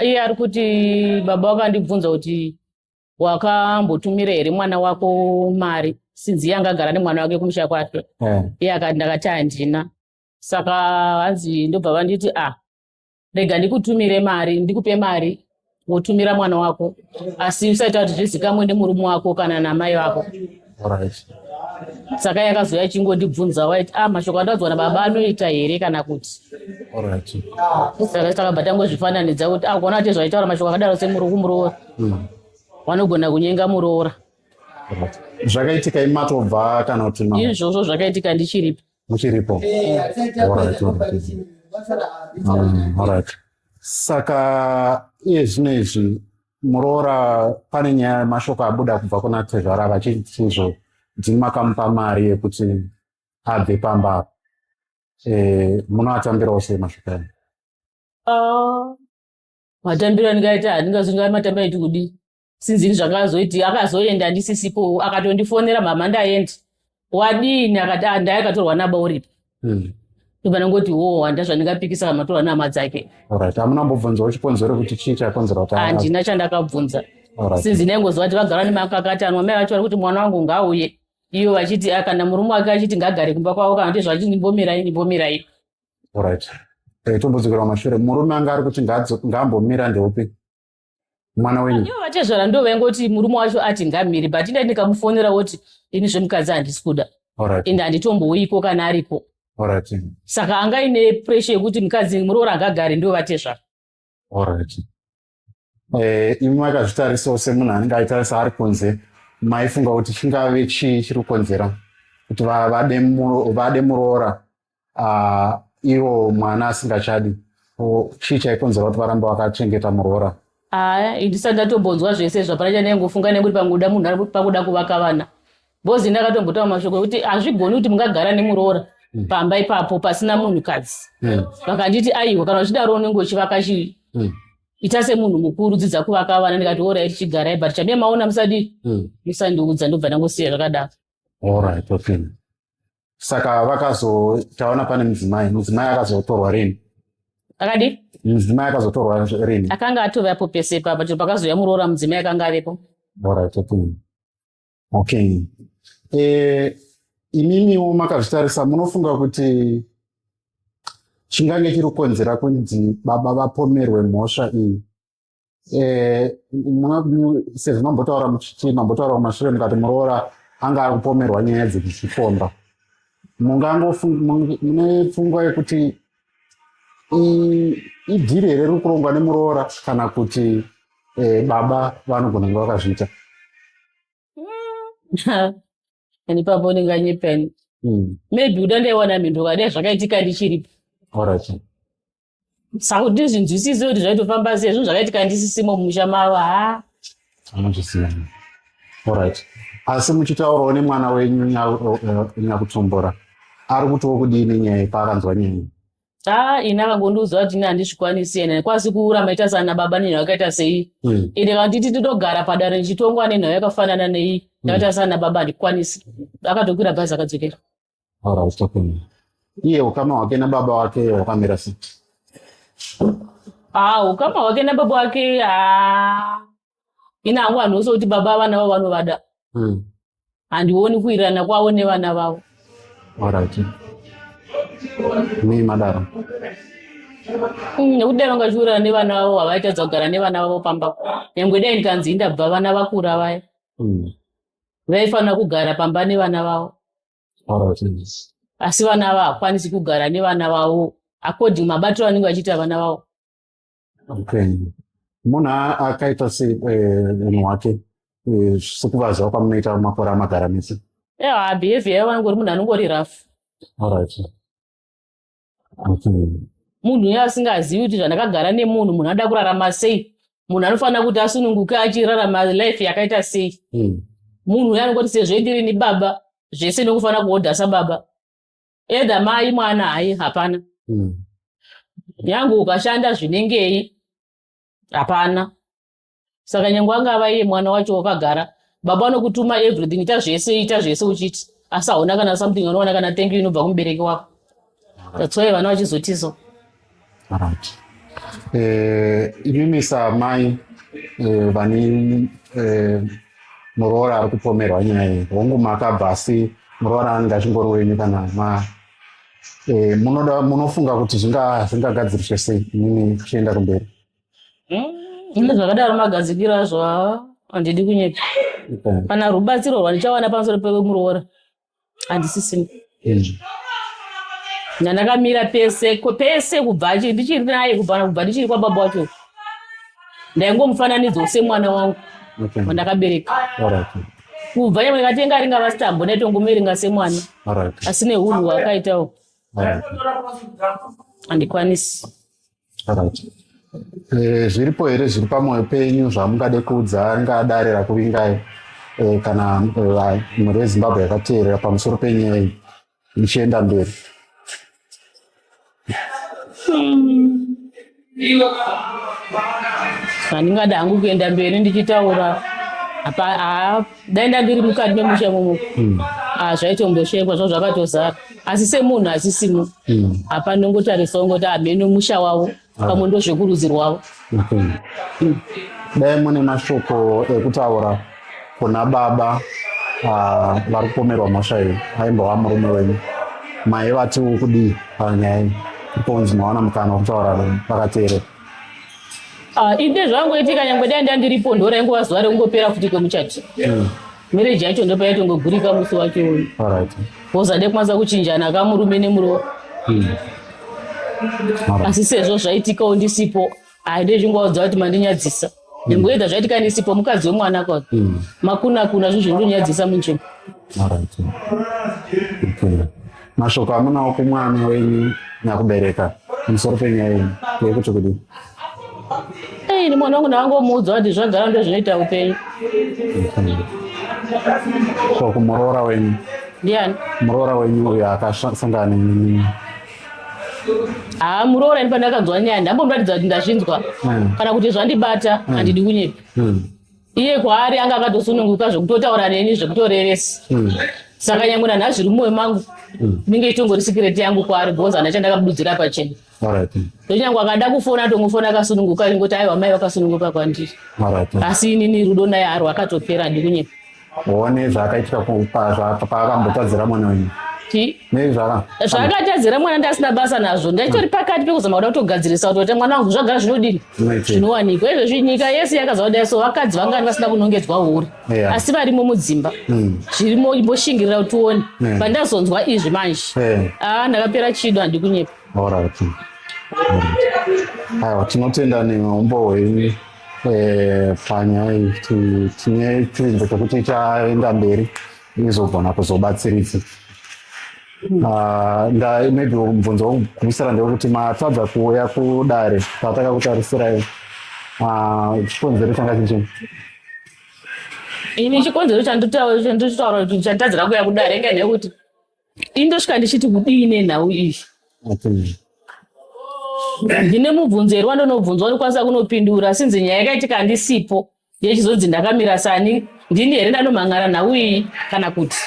Iye ari kuti baba vakandibvunza kuti wakambotumira here mwana wako mari sinzi yangagara nemwana wake kumusha kwake. Iye akati ndakati handina. Saka hanzi ndobva vanditi rega ndikutumire mari, ndikupe mari wotumira mwana wako, asi usaita kuti zvizikamwe nemurume wako kana namai vako. Saka yakazouya chingondibvunza waiti mashoko andadzwa nababa anoita here kana kuti. Saka takabva tangozvifananidza kuti kuona kuti zvaitaura mashoko akadaro semuroora vanogona kunyenga muroora. Zvakaitika imatobva kana kuti izvozvo zvakaitika ndichiripo. Muchiripo? Alright. Saka iye zvino izvi muroora pane nyaya mashoko abuda kubva kuna tezvara vachiti izvo ndimakamupa mari yekuti abve pamba. Munoatambirawo sei mashoko aya? Matambiro andingaita handingazonga matambiro aiti kudi. Sinzini zvakazoiti akazoenda ndisisipo akatondifonera mama ndaendi. Wadini akati ndaye akatorwa naba uripo. Ndobva ndangoti handa zvandingapikisa matorwa nama dzake. Alright. Hamunambobvunzawo chikonzero kuti chii chakonzera kuti handina chandakabvunza. Sinzi ndaingozwa kuti vagara nemakakatanwa mai vacho vari kuti mwana wangu ngauye. Iyo vachiti kana murume wake achiti ngagare kumba kwavo kana kuti zvachiti ndimbomirai. Alright. Tombodzokera kumashure. Murume anga ari kuti ngambomira ndeupi? Mwana wenyu? Ivo vatezvara ndo vaingoti murume wacho ati ngamiri, but ine ndikamufonera kuti ini zvemukadzi handisi kuda. Ende handitombouyiko kana aripo. Saka anga ine pressure yekuti mukadzi muroora ngagare ndo vatezvara. Imi makazvitarisawo semunhu anenge aitarisa ari kunze, maifunga kuti chingave chii chiri kukonzera kuti vade muroora ivo mwana asingachadi? Chii chaikonzera kuti varambe vakachengeta muroora? Indisati ndatombonzwa zvese zvapana chandaingofunga nekuti pangoda munhu ari pakuda kuvaka vana. Bozi ndakatombotaura mashoko ekuti hazvigoni kuti mungagara nemuroora pamba ipapo pasina munhukadzi. Vakanditi aiwa kana uchidaro unenge uchivaka ita semunhu mukuru dzidza kuvaka vana. Ndikati orai tichigarai but chamemaona musandiudza. Ndobva ndangosiya zvakadaro. Alright, okay. Saka taona pane mudzimai akazotorwa rini? Akadi? Mudzimai akazotorwa rini? Akanga atovapo pese papa kuti pakazoya muroora mudzimai akanga avepo. Alright, okay. Imimiwo makazvitarisa munofunga kuti chingange chiri kukonzera kuti baba vapomerwe mhosva iyi? Sezvo mambotaura kumashure mukati muroora anga ari kupomerwa nyaya dzekuchikomba. Mune pfungwa yekuti idhiri here riri kurongwa nemuroora kana kuti baba vanogona kunge vakazviita? Ipapo ndinganyepeni. Maybe uda ndaiwana mhinduka dai zvakaitika ndichiripo. Alright. Saka kuti ndizvinzwisise kuti zvaitofamba sei zvinhu zvakaitika ndisisimo mumusha mavo. Anozviziva. Alright. Asi muchitaurawo nemwana wenyu nyakutombora, ari kutiwo kudini nyaya paakanzwa nyaya? Ina akangondiudza kuti ine handizvikwanisi ene kwasi kuramba ita sana baba nenhau yakaita sei. Ende kana titi titogara padare ndichitongwa nenhau yakafanana nei yakaita sana baba handikwanisi. Akatokwira bhazi akadzokera. Alright, okay. Iye ukama hwake nababa wake hwakamira sei? Ukama hwake nababa wake ina hangu hanhu kuti baba vana vavo vanovada. Handioni kuwirirana kwavo nevana vavo. Alright. Ni madaro. Nekudai vangachiurana nevana vavo havaitadza kugara nevana vavo pamba. Nyangwe dai ndikanzi ndabva vana vakura vaya. Vaifanira kugara pamba nevana vavo. Asi vana ava hakwanisi kugara nevana vavo according mabatiro anenge achiita vana vavo. Munhu akaita semunhu wake supervisor kwamunoita makore amagara nese. Behavior yavo angori munhu anongori rafu. Munhu uye asingazivi kuti zvandakagara nemunhu, munhu anoda kurarama sei, munhu anofanira kuti asununguke achirarama life yakaita sei. Munhu uye anongoti sezvo ndiri ni baba zvese nekufanira kuhodha sababa. Either mai mwana hai hapana. Nyange ukashanda zvinengei hapana. Saka nyange angava iye mwana wacho wakagara, baba anokutuma everything, ita zvese uchiti. Asi hauna kana something unoona kana thank you inobva kumubereki wako. That's why vana vachizotizo. Imimi samai vane muroora ari kupomerwa nyaya iyi, hongu makabva asi muroora anenge achingori wenyu kana munofunga kuti zvingagadziriswe sei imimi chienda kumberi? Ine zvakadaro magadzikiro azvo handidi kunyepa. Kana rubatsiro rwandichawana pamusoro pemuroora handisisina. Ndandakamira pese kubva ndichiri naye kubva ndichiri kwababa wacho. Ndaingomufananidzo semwana wangu wandakabereka. Kubva nyamwe ndikatenga ringava sitambo ndaitongomuverenga semwana. Asi nehunhu hwakaitawo handikwanisi. Zviripo here zviri pamwoyo penyu zvamungade kuudza ringadarira kuvingai kana mhuri yeZimbabwe yakateerera pamusoro penyaya iyi ichienda mberi? Handingada hangu kuenda mberi ndichitaura daenda ndiri mukati memusha momo zvaitomboshekwa zvo zvakatozara. Asi semunhu asisimo hapana nongotarisa ungoti mheno musha wavo pamwe ndozvekurudzirwavo. Dai mune mashoko ekutaura kuna baba vari kupomerwa mhosva iyi, aimbova murume wenyu, maivati kudii panyaya iyi? Iponzi mawana mukana wekutaura vakateerera. Inde zvangoitika nyangwe dai ndandiripo ndoraingova zuva rekungopera futi kwemuchati. Mereji yacho ndopa yaitongogurika musi wacho uyu. Vozade kwanza kuchinjana kamurume nemuroora. Asi sezvo zvaitikawo ndisipo ndezvingoudza kuti mandinyadzisa. Nyangwe zvaitika ndisipo mukadzi wemwana kwa makuna zvinhu zvinonyadzisa munzvimbo. Mashoko amunawo kumwana wenyu nakubereka musoro penyaya iyi yekuti kudii? Ni mwana wangu ndangomuudza kuti zvagara ndozvinoita upenyu. So kumuroora wenyu? Ndiani? Muroora wenyu uyo akasangana nemi? Muroora ini pandakadzwa nyaya ndambomuratidza kuti ndazvinzwa kana kuti zvandibata handidi kunyepa. Iye kwaari anga akatosununguka zvekutotaura neni zvekutoreresa. Saka nyangwe nanhasi zviri mumwoyo mangu inenge ichitongori sikireti yangu kwaari because handina chandakabudzira pachena. Nyangwe akada kufona tongofona akasununguka ingoti aiwa mai vakasununguka kwandiri. Asi inini rudo naye aro akatopera handidi kunyepa. One zvakaitika paakambotadzira mwana wenyu? Zvakatadzira mwana ndasina basa nazvo, ndaitori pakati pekuzama kuda kutogadzirisa kuti mwana wangu zvagara zvinodini zvinowanikwa. Izvezvi nyika yese yakazva kudai, so vakadzi vanga vasina kunongedzwa huri asi varimo mudzimba zvirimo imboshingirira kuti tione. Pandazonzwa izvi manje ndakapera chido handidi kunyepa. Aiwa, tinotenda neumbo hwenyu panyaya iyi. Tine chinzvo chekuti chaenda mberi izogona kuzobatsiridza. Maybe mubvunzo wokugumisira ndewekuti matadza kuuya kudare patakakutarisirayo, chikonzero changa chichini? Ini chikonzero chandotaura kuti chanditadzira kuuya kudare inga ndeyekuti indosvika ndichiti kudii nenhau iyi. Ndine mubvunzo here wandonobvunzwa ndokwanisa kunopindura sinzi nyaya yakaitika handisipo yechizodzi ndakamira sani ndini here ndanomhangara nhau iyi kana kuti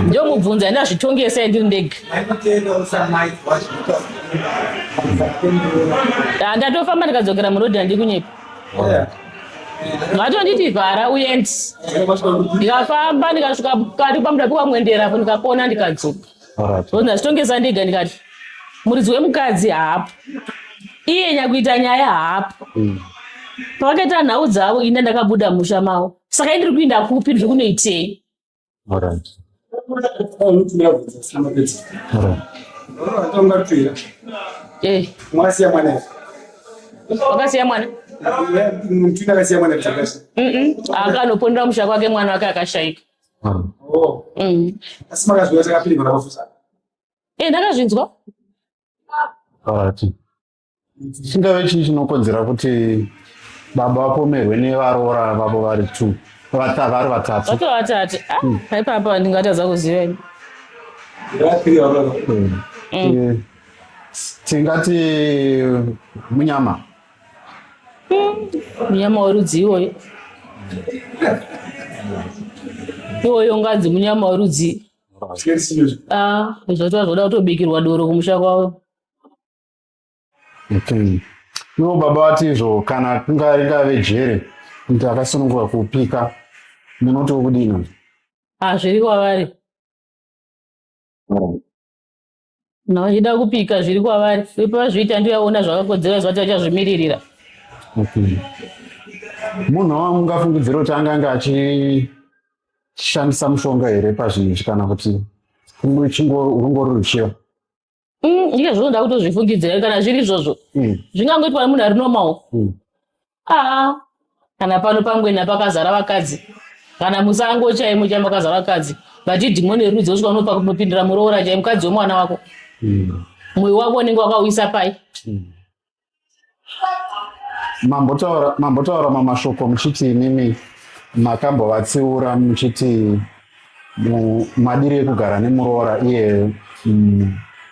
ndio mubvunzo yandazvitongesa ndiri ndega. Ndatofamba ndikadzokera murodhi handidi kunyepa. Ngatonditi vhara uyendi ndikafamba ndikasvika kati pamudapikwa mwendera apo ndikapona ndikadzoka. Ndazvitongesa ndega ndikati muridzi wemukadzi haapo. iye nyakuita nyaya hapo. Pakaita nhau dzavo ine ndakabuda musha mavo. Saka ndiri kuinda kupi ndiri kunoitei. Alright. Mwasiya mwana. Wakasiya mwana? Mtuna kasiya mwana kuchakasha. Akanopondera musha kwake mwana wake akashaika. Asi makazvinzwa takapinda kuna vafusa. Ndakazvinzwa. Alright. Chingave chii chinokonzera kuti baba vapomerwe nevaroora vavo vari 2 vari vatatu. Vake vatatu. Haipapa ndingatadza kuziva. Tingati munyama. Munyama werudzi iwoyo. Iwoyo nganzi munyama werudzi. Zvati zvoda kutobikirwa doro kumusha kwavo. Ivo baba vati izvo kana ringave jere kuti akasununguka kupika munoti wokudini? Zviri kwavari. Vachida kupika zviri kwavari. Pavazviita ndiyaona zvakakodzera zvati vachazvimiririra. Munhu wamungafungidzira kuti angange achishandisa mushonga here pazvinhu izvi kana kuti rungori ruchiva? Ndike zvinoda kutozvifungidzira kana zviri izvozvo. Zvingangoitwa nemunhu ari normal. Kana pano pamwena pakazara vakadzi. Kana musango chaimo chamakazara vakadzi. Vachidhimwo nerudzi osvika unopindira muroora chai mukadzi wemwana wako. Mwoyo wako unenge wakauisa pai. Mambotaura mamashoko muchiti inimi makambovatsiura muchiti madiri ekugara nemuroora iye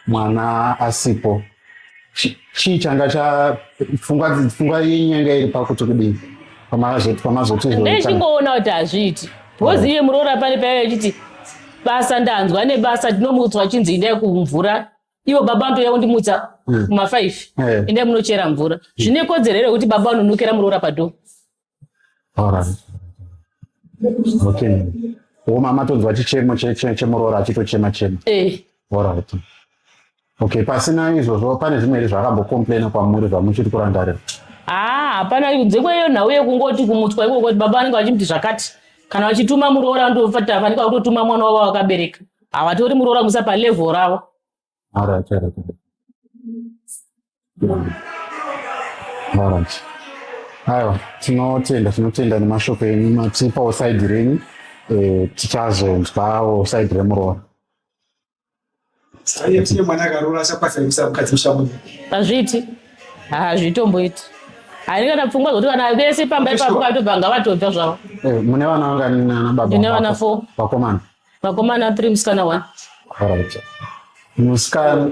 mwana asipo. Chii changa pfungwa yenyanga iri pakuti kudini pamazoti ndichingoona kuti hazviiti because iye muroora pane paive achiti basa ndanzwa nebasa ndinomutswa chinzi indai kumvura ivo baba ndoya kundimutsa kuma5 indai munochera mvura zvine kodzero here kuti baba anonokera muroora padho. Okay. Mama tonzwa chichemo chemuroora achitochema. Alright. Okay, pasina izvozvo pane zvimwe here zvakambokomplaina kwamuri zvamuchiri kurangarira? Hapana kunze kweyo nhau yekungoti kumutswa ikoko kuti baba vanenge vachimuti zvakati. Kana vachituma muroora ndofata vafanira kutotuma mwana wavo wakabereka. Havatori muroora musa palevel ravo. Alright. Aiwa, tinotenda nemashoko enyu matipawo side renyu. Tichazonzwawo side remuroora. Saiye mwana akaroora achakwasirisa mukadzi mushamuni. Hazviiti. Hazvitomboiti. Haringana pfungwa zvokuti vana vese pamba ipapo katobva ngavatobva zvavo. Mune vana vangani nana baba? Ndine vana 4. Vakomana? Vakomana 3 musikana 1. Alright. Musikana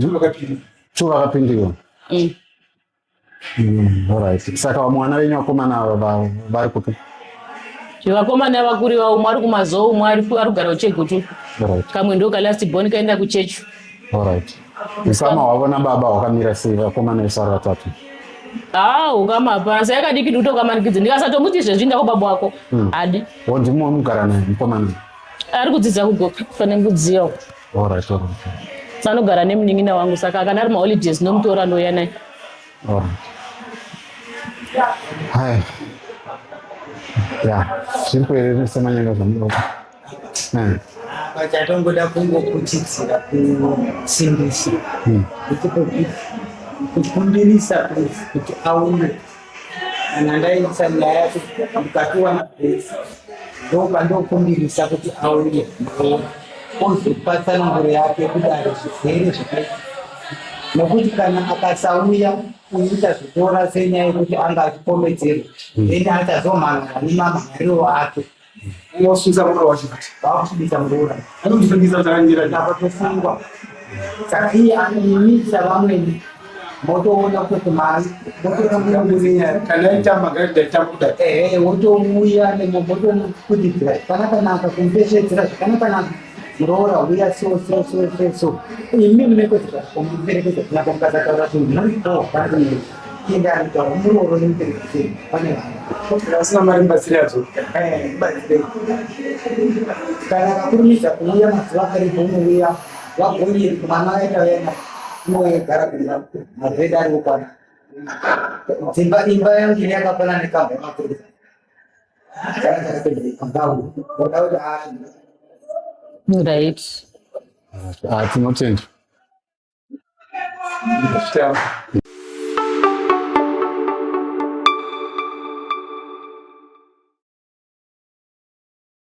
2 vakapindiwa. Alright. Saka mwana wenyu vakomana vari kupi? Vakomana vakuri vavo umwe ari kumazou umwe ari kugara kuChegutu. Kamwe ndo kalast born kaenda kuchechu. Alright. Usama wavona baba wakamira sei vakomana vese vari vatatu? Ukamapa sayakadiki kuti ukamanikidze ndikasatomuti zvezvinda kubaba wako. Hadi. Ndimo mugara naye mukomana? Ari kudzidza kugopi pane ngudziyawo. Alright. Sanogara nemunin'ina wangu saka kana ari maholidays nomutora ndoya naye. Hai. Zviri kuerera semanyanga zvamuroora. Pachatongoda kungokuchidzira kusimbisa kukumbirisa kuti aune kana ndaisa nyaya ukatiwana pesa ndopandokumbirisa kuti aune ozopatsananguro yake kudaro zvirwere zvakaita nokuti kana akasauya uita zvitora senyaya yekuti anga achikomedzerwa ende achazomhangana nemamangariro ake Osunza muroora wachikati. Vakuchibisa muroora. Anozvifungisa zvakangira napatofungwa. Saka iye anoyimisa vamweni motoona kuti mari kana itamba ngaitamba kudai. Wotouya motomukudidzira zvakanaka kumupeshedzera zvakanaka muroora uya so. Imi munekodzera kumuperekedza kunaka mukasataura kuti ndinotoa Inga anotaura murooro nemuperekezeri pane asina mari mubatsiri yadzo. Kana kakurumidza kuuya mazuva akaripo unouya wagonyeri kumwana aita yena inogara kuda mabhedhi ari kukwana imba yangu ine yakapana nekamwe makurisa Right. Tinotenda.